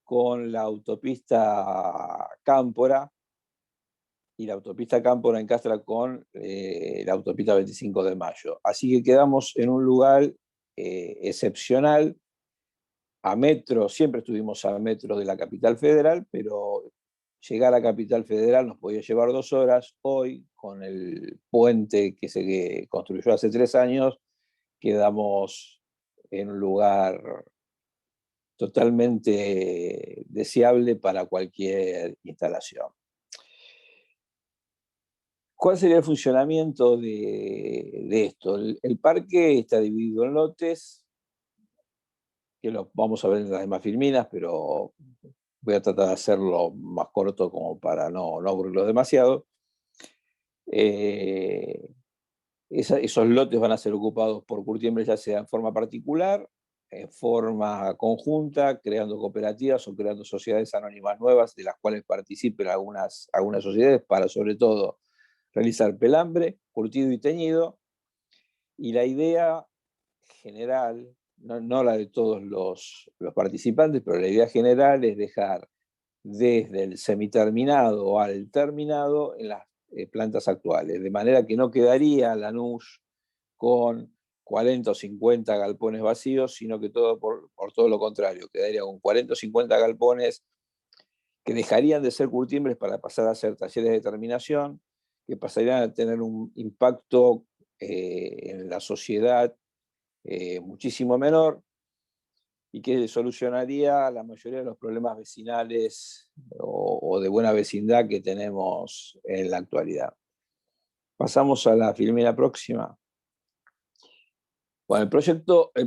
con la autopista Cámpora, y la autopista Cámpora encastra con la autopista 25 de Mayo. Así que quedamos en un lugar excepcional, a metro, siempre estuvimos a metro de la capital federal, pero llegar a Capital Federal nos podía llevar 2 horas. Hoy, con el puente que se construyó hace 3 años, quedamos en un lugar totalmente deseable para cualquier instalación. ¿Cuál sería el funcionamiento de esto? El parque está dividido en lotes, que lo vamos a ver en las demás filminas, pero voy a tratar de hacerlo más corto como para no aburrirlos demasiado. Esos lotes van a ser ocupados por curtiembres, ya sea en forma particular, en forma conjunta, creando cooperativas o creando sociedades anónimas nuevas, de las cuales participen algunas sociedades para, sobre todo, realizar pelambre, curtido y teñido. Y la idea general, no la de todos los participantes, pero la idea general es dejar desde el semiterminado al terminado en las plantas actuales, de manera que no quedaría Lanús con 40 o 50 galpones vacíos, sino que todo por todo lo contrario, quedaría con 40 o 50 galpones que dejarían de ser curtiembres para pasar a ser talleres de terminación, que pasarían a tener un impacto en la sociedad muchísimo menor, y que solucionaría la mayoría de los problemas vecinales o de buena vecindad que tenemos en la actualidad. Pasamos a la filmina próxima. Bueno, el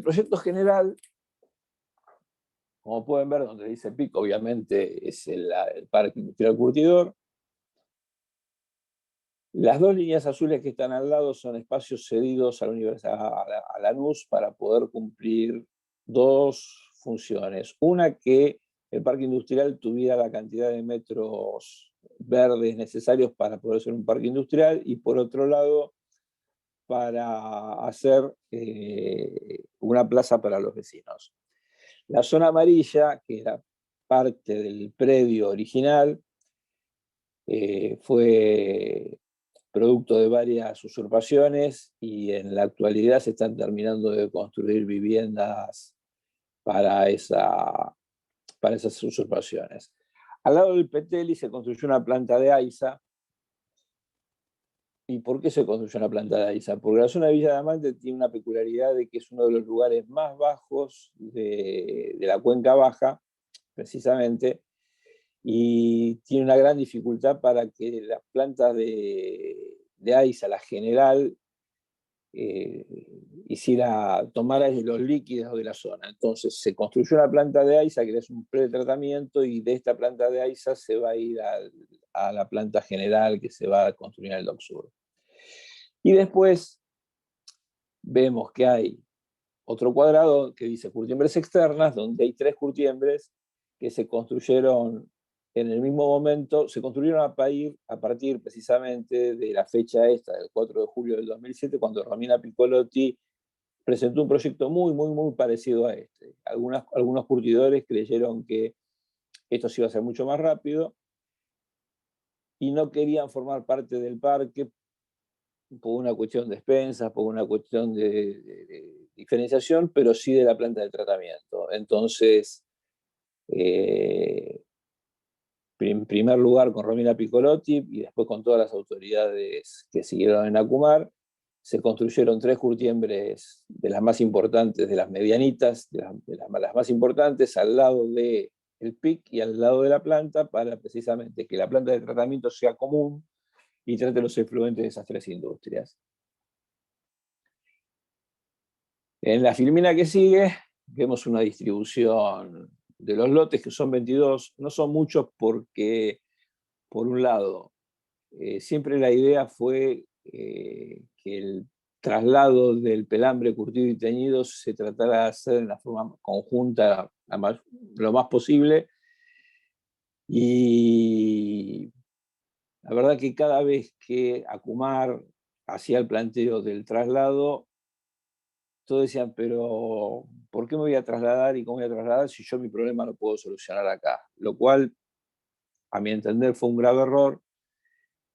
proyecto general, como pueden ver, donde dice PIC, obviamente es el Parque Industrial Curtidor. Las dos líneas azules que están al lado son espacios cedidos a la Universidad, a Lanús, para poder cumplir dos funciones. Una, que el parque industrial tuviera la cantidad de metros verdes necesarios para poder ser un parque industrial, y por otro lado, para hacer una plaza para los vecinos. La zona amarilla, que era parte del predio original, fue producto de varias usurpaciones, y en la actualidad se están terminando de construir viviendas para esas usurpaciones. Al lado del Peteli se construyó una planta de AISA. ¿Y por qué se construyó una planta de AISA? Porque la zona de Villa Diamante tiene una peculiaridad de que es uno de los lugares más bajos de la cuenca baja, precisamente, y tiene una gran dificultad para que las plantas de AISA, la general, tomara los líquidos de la zona. Entonces se construyó una planta de AISA, que es un pretratamiento, y de esta planta de AISA se va a ir a la planta general que se va a construir en el Dock Sur. Y después vemos que hay otro cuadrado que dice curtiembres externas, donde hay 3 curtiembres que se construyeron en el mismo momento, se construyeron a partir precisamente de la fecha esta, del 4 de julio del 2007, cuando Romina Piccolotti presentó un proyecto muy parecido a este. Algunos curtidores creyeron que esto se iba a hacer mucho más rápido y no querían formar parte del parque por una cuestión de expensas, por una cuestión de diferenciación, pero sí de la planta de tratamiento. Entonces, en primer lugar con Romina Piccolotti y después con todas las autoridades que siguieron en Acumar, se construyeron 3 curtiembres de las más importantes, de las medianitas, de las más importantes, al lado del PIC y al lado de la planta, para precisamente que la planta de tratamiento sea común y trate los efluentes de esas 3 industrias. En la filmina que sigue vemos una distribución de los lotes, que son 22, no son muchos porque, por un lado, siempre la idea fue que el traslado del pelambre curtido y teñido se tratara de hacer en la forma conjunta lo más posible, y la verdad que cada vez que Acumar hacía el planteo del traslado, todos decían, pero ¿por qué me voy a trasladar y cómo voy a trasladar si yo mi problema lo puedo solucionar acá? Lo cual, a mi entender, fue un grave error,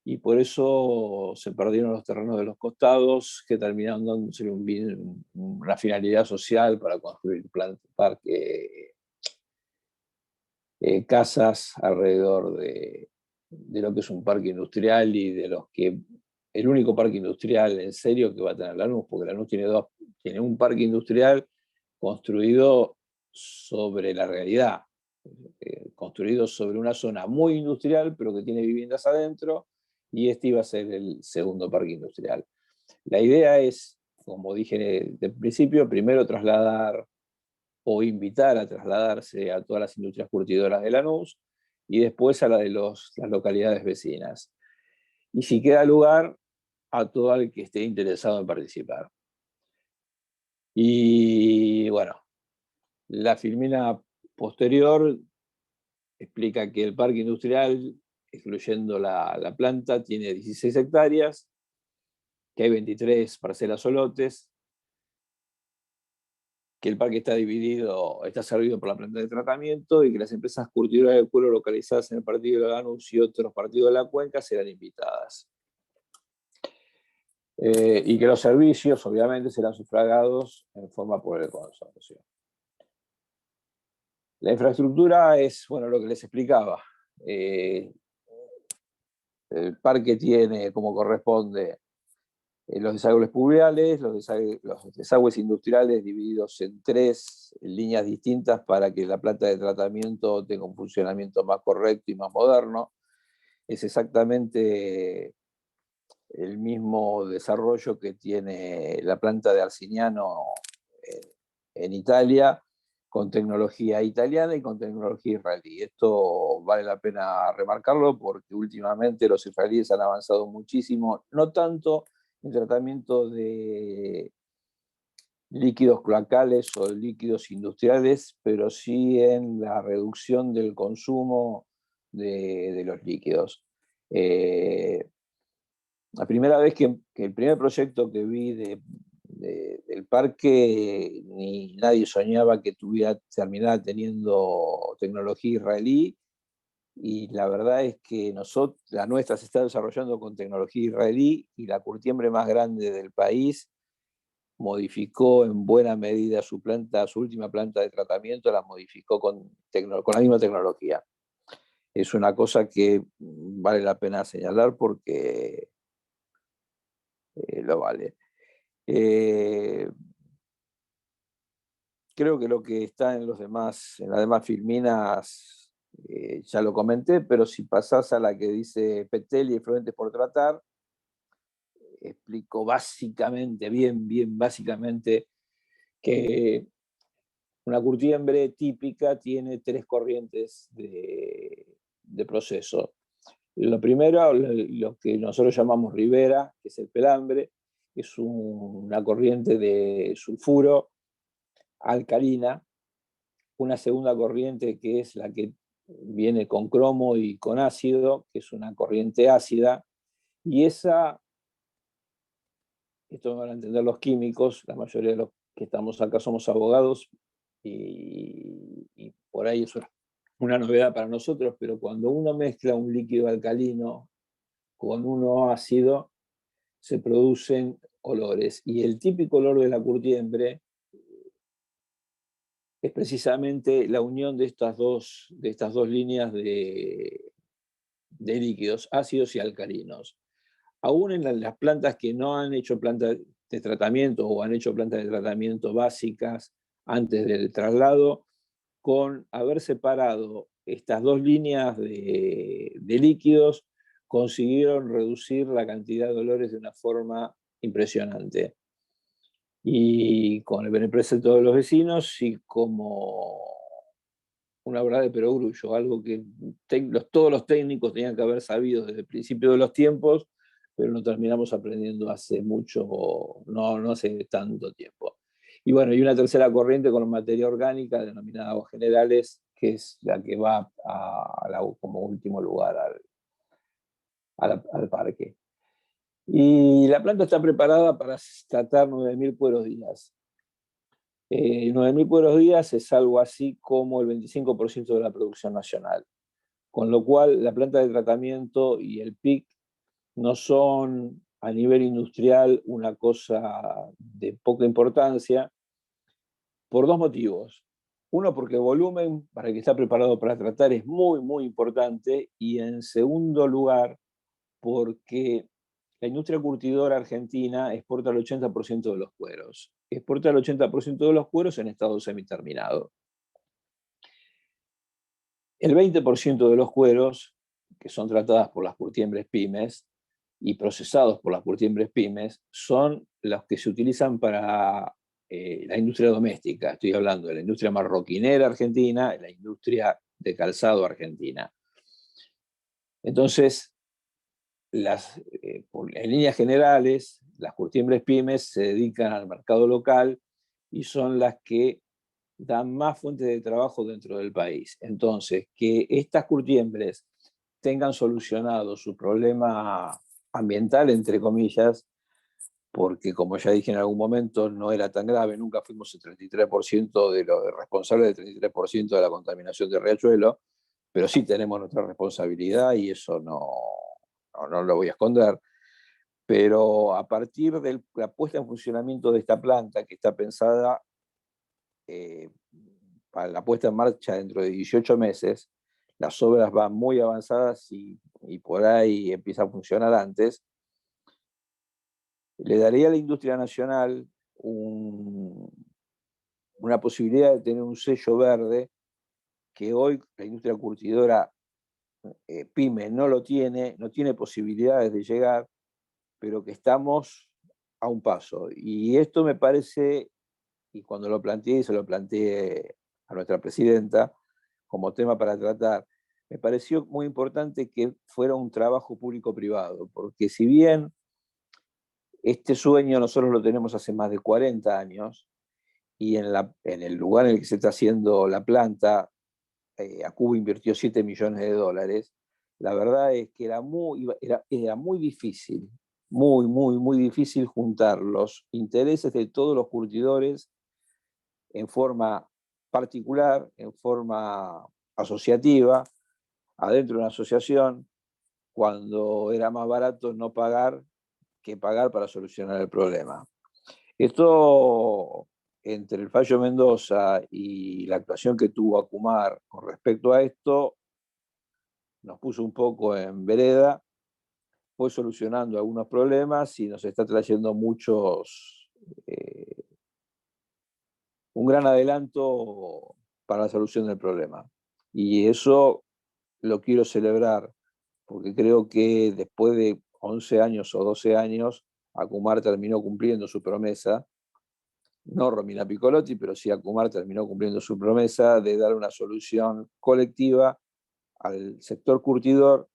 y por eso se perdieron los terrenos de los costados, que terminaron dándose una finalidad social para construir casas alrededor de lo que es un parque industrial, y de los que el único parque industrial en serio que va a tener Lanús, porque Lanús tiene un parque industrial construido sobre la realidad, construido sobre una zona muy industrial, pero que tiene viviendas adentro, y este iba a ser el segundo parque industrial. La idea es, como dije de principio, primero trasladar o invitar a trasladarse a todas las industrias curtidoras de Lanús, y después a las localidades vecinas. Y si queda lugar, a todo el que esté interesado en participar. Y bueno, la filmina posterior explica que el parque industrial, excluyendo la planta, tiene 16 hectáreas, que hay 23 parcelas o lotes, que el parque está servido por la planta de tratamiento, y que las empresas curtidoras de cuero localizadas en el partido de Lanús y otros partidos de la cuenca serán invitadas. Y que los servicios, obviamente, serán sufragados en forma por el consorcio. La infraestructura es, bueno, lo que les explicaba. El parque tiene, como corresponde, los desagües pluviales, los desagües industriales divididos en 3 líneas distintas para que la planta de tratamiento tenga un funcionamiento más correcto y más moderno. Es exactamente el mismo desarrollo que tiene la planta de Arciniano en Italia, con tecnología italiana y con tecnología israelí. Esto vale la pena remarcarlo porque últimamente los israelíes han avanzado muchísimo, no tanto en tratamiento de líquidos cloacales o líquidos industriales, pero sí en la reducción del consumo de los líquidos. La primera vez que el primer proyecto que vi del parque, ni nadie soñaba que terminara teniendo tecnología israelí, y la verdad es que la nuestra se está desarrollando con tecnología israelí, y la curtiembre más grande del país modificó en buena medida su última planta de tratamiento, la modificó con la misma tecnología. Es una cosa que vale la pena señalar porque lo vale. Creo que lo que está en las demás filminas, ya lo comenté, pero si pasás a la que dice Petel y efluentes por tratar, explico básicamente, bien básicamente, que una curtiembre típica tiene 3 corrientes de proceso. Lo primero, lo que nosotros llamamos ribera, que es el pelambre, es una corriente de sulfuro alcalina. Una segunda corriente que es la que viene con cromo y con ácido, que es una corriente ácida, y esto me van a entender los químicos, la mayoría de los que estamos acá somos abogados, y por ahí es una novedad para nosotros, pero cuando uno mezcla un líquido alcalino con uno ácido, se producen olores, y el típico olor de la curtiembre es precisamente la unión de estas dos líneas de líquidos, ácidos y alcalinos. Aún en las plantas que no han hecho plantas de tratamiento o han hecho plantas de tratamiento básicas antes del traslado, con haber separado estas dos líneas de líquidos, consiguieron reducir la cantidad de olores de una forma impresionante. Y con el beneficio de todos los vecinos, y como una verdad de perogrullo, algo que todos los técnicos tenían que haber sabido desde el principio de los tiempos, pero no terminamos aprendiendo hace mucho, no hace tanto tiempo. Y bueno, y una tercera corriente con materia orgánica, denominada aguas generales, que es la que va como último lugar al parque. Y la planta está preparada para tratar 9.000 cueros días. 9.000 cueros días es algo así como el 25% de la producción nacional. Con lo cual, la planta de tratamiento y el PIC no son a nivel industrial una cosa de poca importancia, por 2 motivos. Uno, porque el volumen para el que está preparado para tratar es muy importante, y en segundo lugar, porque la industria curtidora argentina exporta el 80% de los cueros. Exporta el 80% de los cueros en estado semiterminado. El 20% de los cueros, que son tratadas por las curtiembres pymes y procesados por las curtiembres pymes, son los que se utilizan para la industria doméstica. Estoy hablando de la industria marroquinera argentina y la industria de calzado argentina. Entonces, en líneas generales, las curtiembres pymes se dedican al mercado local y son las que dan más fuentes de trabajo dentro del país. Entonces, que estas curtiembres tengan solucionado su problema ambiental, entre comillas, porque como ya dije en algún momento, no era tan grave, nunca fuimos el 33% de los responsables del 33% de la contaminación de Riachuelo, pero sí tenemos nuestra responsabilidad, y eso no lo voy a esconder. Pero a partir de la puesta en funcionamiento de esta planta, que está pensada para la puesta en marcha dentro de 18 meses, las obras van muy avanzadas y por ahí empieza a funcionar antes, le daría a la industria nacional una posibilidad de tener un sello verde que hoy la industria curtidora pyme no tiene posibilidades de llegar, pero que estamos a un paso. Y esto me parece, y cuando lo planteé, se lo planteé a nuestra presidenta como tema para tratar. Me pareció muy importante que fuera un trabajo público-privado, porque si bien este sueño nosotros lo tenemos hace más de 40 años, y en el lugar en el que se está haciendo la planta, Acuba invirtió $7 millones, la verdad es que era muy difícil, muy difícil juntar los intereses de todos los curtidores en forma particular, en forma asociativa, adentro de una asociación, cuando era más barato no pagar que pagar para solucionar el problema. Esto, entre el fallo Mendoza y la actuación que tuvo Acumar con respecto a esto, nos puso un poco en vereda, fue solucionando algunos problemas y nos está trayendo un gran adelanto para la solución del problema. Y eso lo quiero celebrar, porque creo que después de 11 años o 12 años, Acumar terminó cumpliendo su promesa, no Romina Piccolotti, pero sí Acumar terminó cumpliendo su promesa de dar una solución colectiva al sector curtidor,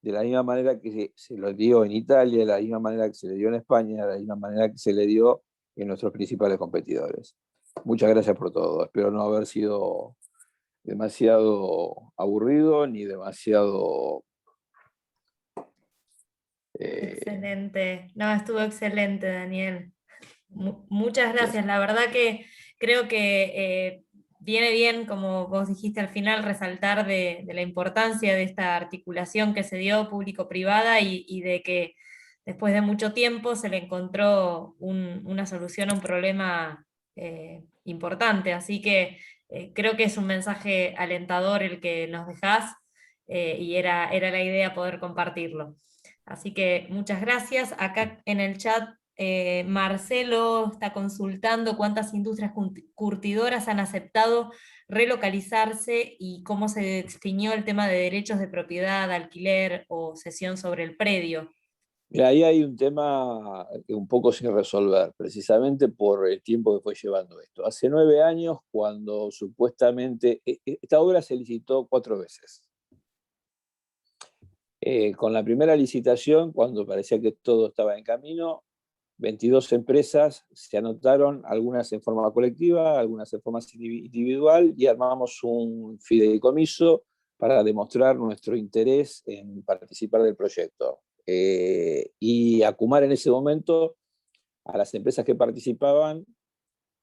de la misma manera que se lo dio en Italia, de la misma manera que se le dio en España, de la misma manera que se le dio en nuestros principales competidores. Muchas gracias por todo. Espero no haber sido demasiado aburrido ni demasiado... Excelente. No, estuvo excelente, Daniel. Muchas gracias. La verdad que creo que viene bien, como vos dijiste al final, resaltar de la importancia de esta articulación que se dio público-privada y de que después de mucho tiempo se le encontró una solución a un problema importante. Así que creo que es un mensaje alentador el que nos dejás y era la idea poder compartirlo. Así que muchas gracias. Acá en el chat Marcelo está consultando cuántas industrias curtidoras han aceptado relocalizarse y cómo se definió el tema de derechos de propiedad, alquiler o cesión sobre el predio. Mira, ahí hay un tema un poco sin resolver, precisamente por el tiempo que fue llevando esto. Hace 9 años, cuando supuestamente esta obra se licitó 4 veces. Con la primera licitación, cuando parecía que todo estaba en camino, 22 empresas se anotaron, algunas en forma colectiva, algunas en forma individual, y armamos un fideicomiso para demostrar nuestro interés en participar del proyecto. Y Acumar en ese momento, a las empresas que participaban,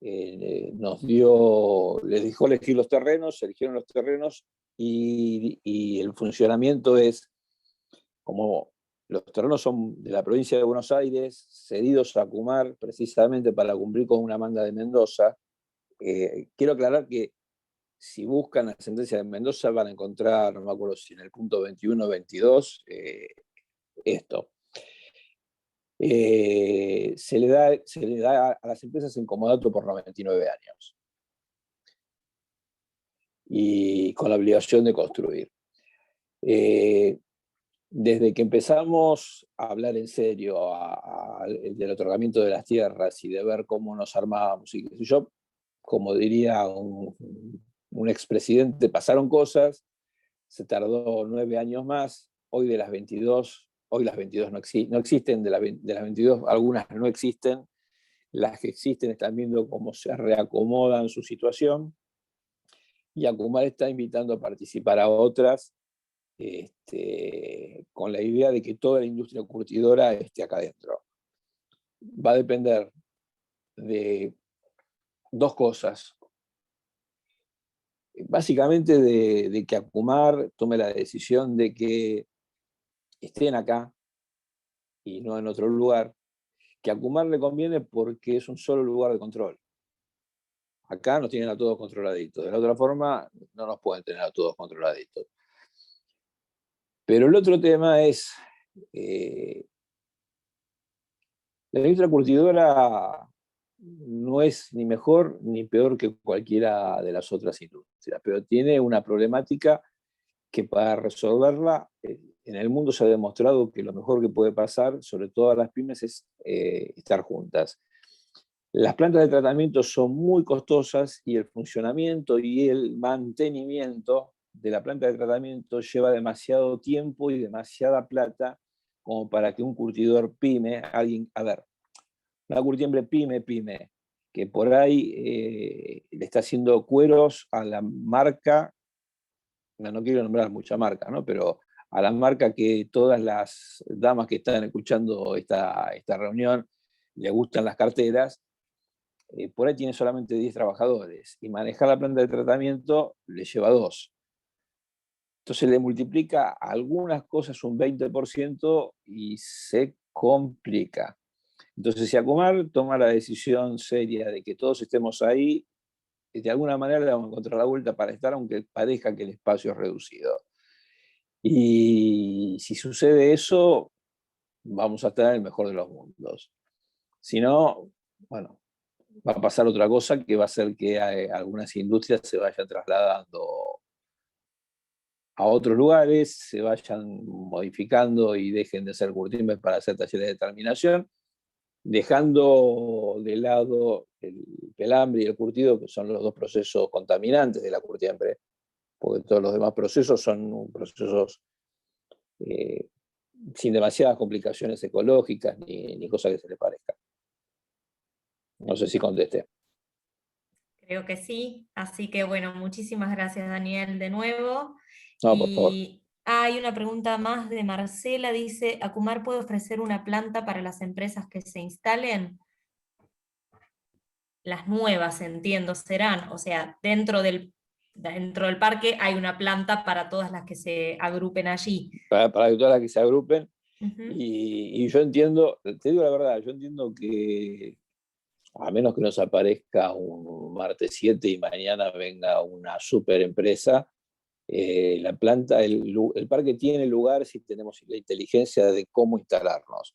les dejó elegir los terrenos, se eligieron los terrenos, y el funcionamiento es como los terrenos son de la provincia de Buenos Aires, cedidos a Acumar precisamente para cumplir con una manda de Mendoza. Quiero aclarar que si buscan la sentencia de Mendoza van a encontrar, no me acuerdo si en el punto 21 o 22, esto. Se le da a las empresas en comodato por 99 años. Y con la obligación de construir. Desde que empezamos a hablar en serio del otorgamiento de las tierras y de ver cómo nos armábamos, y yo, como diría un expresidente, pasaron cosas, se tardó 9 años más, hoy las 22 no existen, de las 22 algunas no existen, las que existen están viendo cómo se reacomodan su situación, y Acumar está invitando a participar a otras, con la idea de que toda la industria curtidora esté acá adentro. Va a depender de 2 cosas. Básicamente de que Acumar tome la decisión de que estén acá y no en otro lugar, que a Acumar le conviene porque es un solo lugar de control. Acá nos tienen a todos controladitos, de la otra forma no nos pueden tener a todos controladitos. Pero el otro tema es, la industria curtidora no es ni mejor ni peor que cualquiera de las otras industrias, pero tiene una problemática que para resolverla, en el mundo se ha demostrado que lo mejor que puede pasar, sobre todo a las pymes, es estar juntas. Las plantas de tratamiento son muy costosas y el funcionamiento y el mantenimiento de la planta de tratamiento lleva demasiado tiempo y demasiada plata como para que un curtidor pyme, a ver, una curtiembre pyme, que por ahí le está haciendo cueros a la marca, no quiero nombrar mucha marca, ¿no? Pero a la marca que todas las damas que están escuchando esta reunión le gustan las carteras, por ahí tiene solamente 10 trabajadores y manejar la planta de tratamiento le lleva 2. Entonces le multiplica algunas cosas un 20% y se complica. Entonces, si Acumar toma la decisión seria de que todos estemos ahí, de alguna manera le vamos a encontrar la vuelta para estar, aunque parezca que el espacio es reducido. Y si sucede eso, vamos a estar en el mejor de los mundos. Si no, bueno, va a pasar otra cosa que va a hacer que algunas industrias se vayan trasladando a otros lugares, se vayan modificando y dejen de ser curtiembres para hacer talleres de terminación, dejando de lado el pelambre y el curtido, que son los dos procesos contaminantes de la curtiembre, porque todos los demás procesos son procesos sin demasiadas complicaciones ecológicas ni cosas que se les parezca. No sé si contesté. Creo que sí, así que bueno, muchísimas gracias Daniel de nuevo. No, por favor. Y hay una pregunta más de Marcela, dice, ¿Acumar puede ofrecer una planta para las empresas que se instalen? Las nuevas, entiendo, serán, o sea, dentro del parque hay una planta para todas las que se agrupen allí. Para que todas las que se agrupen. Uh-huh. Y yo entiendo, te digo la verdad, yo entiendo que a menos que nos aparezca un martes 7 y mañana venga una super empresa, la planta, el parque tiene lugar si tenemos la inteligencia de cómo instalarnos.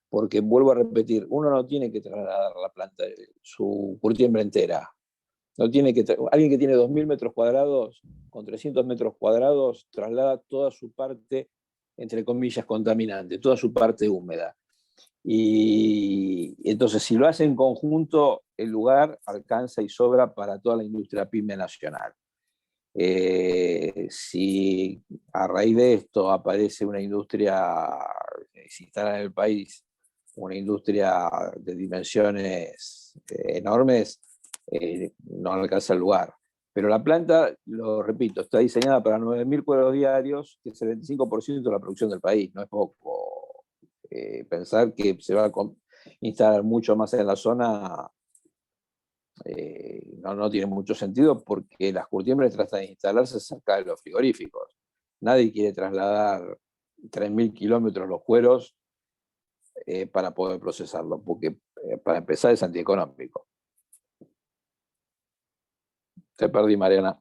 Porque vuelvo a repetir, uno no tiene que trasladar la planta, su curtiembre entera. No tiene que alguien que tiene 2.000 metros cuadrados, con 300 metros cuadrados, traslada toda su parte, entre comillas, contaminante, toda su parte húmeda. Y entonces, si lo hace en conjunto, el lugar alcanza y sobra para toda la industria pyme nacional. Si a raíz de esto aparece una industria, se instala en el país, una industria de dimensiones enormes, no alcanza el lugar. Pero la planta, lo repito, está diseñada para 9.000 cueros diarios, que es el 25% de la producción del país, no es poco. Pensar que se va a instalar mucho más en la zona no tiene mucho sentido, porque las curtiembres tratan de instalarse cerca de los frigoríficos. Nadie quiere trasladar 3.000 kilómetros los cueros para poder procesarlo, porque para empezar es antieconómico. Te perdí, Mariana.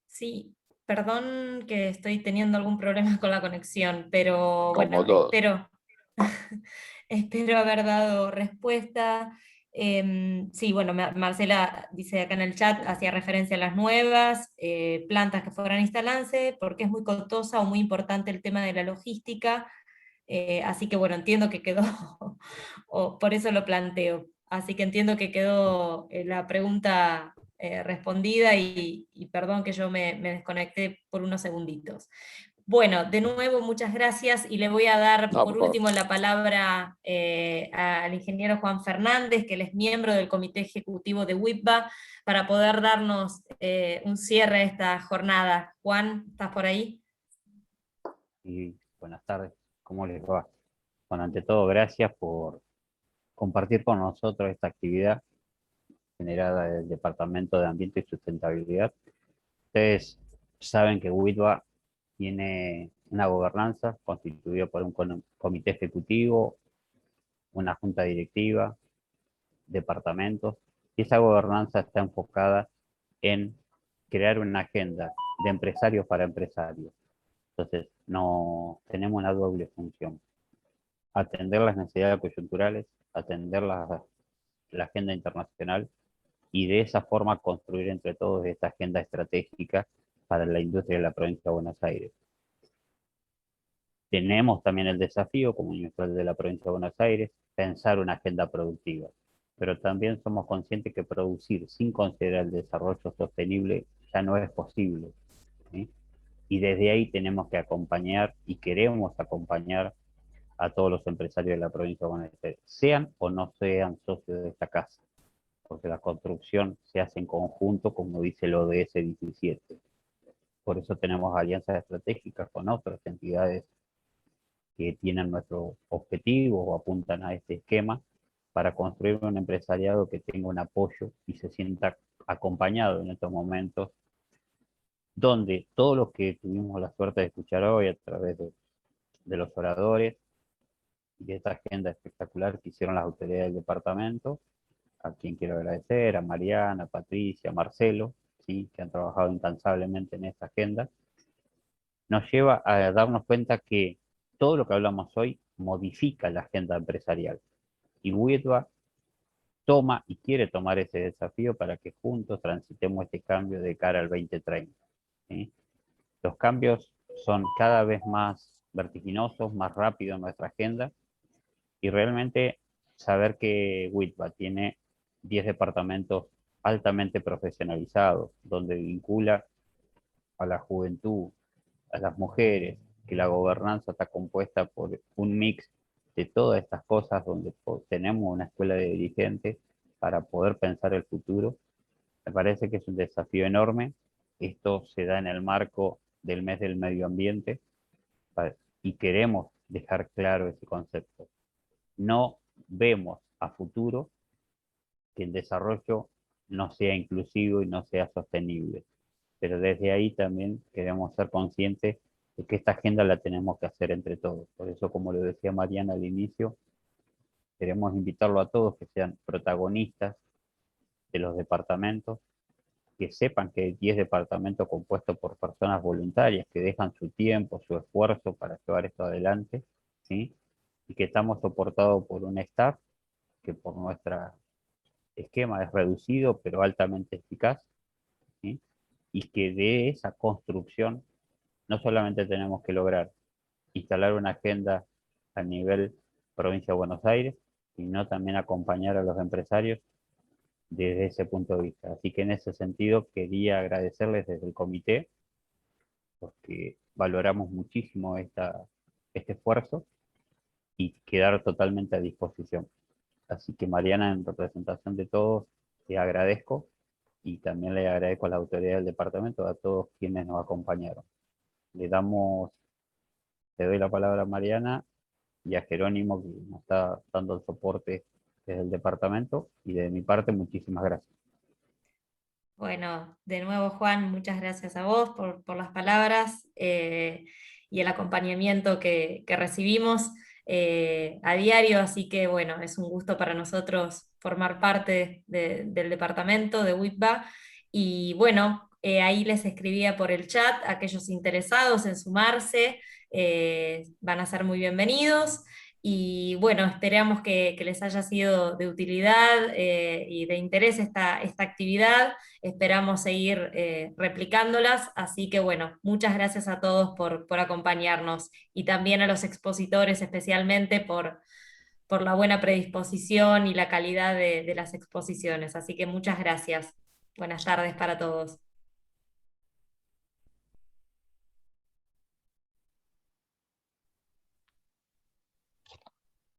Sí, perdón que estoy teniendo algún problema con la conexión, pero Como bueno, todo. espero haber dado respuesta. Sí, bueno, Marcela dice acá en el chat, hacía referencia a las nuevas plantas que fueran a instalarse, porque es muy costosa o muy importante el tema de la logística, así que bueno, entiendo que quedó, o por eso lo planteo, así que entiendo que quedó la pregunta respondida y perdón que yo me desconecté por unos segunditos. Bueno, de nuevo, muchas gracias y le voy a dar por último la palabra al ingeniero Juan Fernández, que él es miembro del Comité Ejecutivo de WIPBA, para poder darnos un cierre a esta jornada. Juan, ¿estás por ahí? Y buenas tardes, ¿cómo les va? Bueno, ante todo, gracias por compartir con nosotros esta actividad generada del Departamento de Ambiente y Sustentabilidad. Ustedes saben que WIPBA tiene una gobernanza constituida por un comité ejecutivo, una junta directiva, departamentos, y esa gobernanza está enfocada en crear una agenda de empresarios para empresarios. Entonces, no tenemos una doble función: atender las necesidades coyunturales, atender la agenda internacional y de esa forma construir entre todos esta agenda estratégica para la industria de la provincia de Buenos Aires. Tenemos también el desafío, como industrial de la provincia de Buenos Aires, pensar una agenda productiva. pero también somos conscientes que producir sin considerar el desarrollo sostenible ya no es posible, ¿sí? Y desde ahí tenemos que acompañar y queremos acompañar a todos los empresarios de la provincia de Buenos Aires, sean o no sean socios de esta casa, porque la construcción se hace en conjunto, como dice el ODS 17. Por eso tenemos alianzas estratégicas con otras entidades que tienen nuestro objetivo o apuntan a este esquema para construir un empresariado que tenga un apoyo y se sienta acompañado en estos momentos, donde todos los que tuvimos la suerte de escuchar hoy a través de los oradores y de esta agenda espectacular que hicieron las autoridades del departamento, a quien quiero agradecer, a Mariana, a Patricia, a Marcelo, ¿sí?, que han trabajado incansablemente en esta agenda, nos lleva a darnos cuenta que todo lo que hablamos hoy modifica la agenda empresarial. Y WITBA toma y quiere tomar ese desafío para que juntos transitemos este cambio de cara al 2030. ¿Sí? Los cambios son cada vez más vertiginosos, más rápidos en nuestra agenda, y realmente saber que WITBA tiene 10 departamentos altamente profesionalizados, donde vincula a la juventud, a las mujeres, que la gobernanza está compuesta por un mix de todas estas cosas, donde tenemos una escuela de dirigentes para poder pensar el futuro. Me parece que es un desafío enorme. Esto se da en el marco del mes del medio ambiente y queremos dejar claro ese concepto. No vemos a futuro que el desarrollo no sea inclusivo y no sea sostenible. Pero desde ahí también queremos ser conscientes de que esta agenda la tenemos que hacer entre todos. Por eso, como lo decía Mariana al inicio, queremos invitarlo a todos que sean protagonistas de los departamentos, que sepan que hay 10 departamentos compuestos por personas voluntarias que dejan su tiempo, su esfuerzo para llevar esto adelante, ¿sí? Y que estamos soportados por un staff que por nuestro esquema es reducido pero altamente eficaz, ¿sí? Y que de esa construcción no solamente tenemos que lograr instalar una agenda a nivel provincia de Buenos Aires, sino también acompañar a los empresarios desde ese punto de vista. Así que en ese sentido quería agradecerles desde el comité, porque valoramos muchísimo este esfuerzo y quedar totalmente a disposición. Así que Mariana, en representación de todos, te agradezco y también le agradezco a la autoridad del departamento, a todos quienes nos acompañaron. Te doy la palabra a Mariana y a Jerónimo, que nos está dando el soporte desde el departamento, y de mi parte, muchísimas gracias. Bueno, de nuevo Juan, muchas gracias a vos por las palabras y el acompañamiento que recibimos a diario, así que bueno, es un gusto para nosotros formar parte del departamento de WITBA, y bueno, ahí les escribía por el chat, aquellos interesados en sumarse van a ser muy bienvenidos. Y bueno, esperamos que les haya sido de utilidad y de interés esta actividad. Esperamos seguir replicándolas, así que bueno, muchas gracias a todos por acompañarnos, y también a los expositores especialmente por la buena predisposición y la calidad de las exposiciones. Así que muchas gracias. Buenas tardes para todos.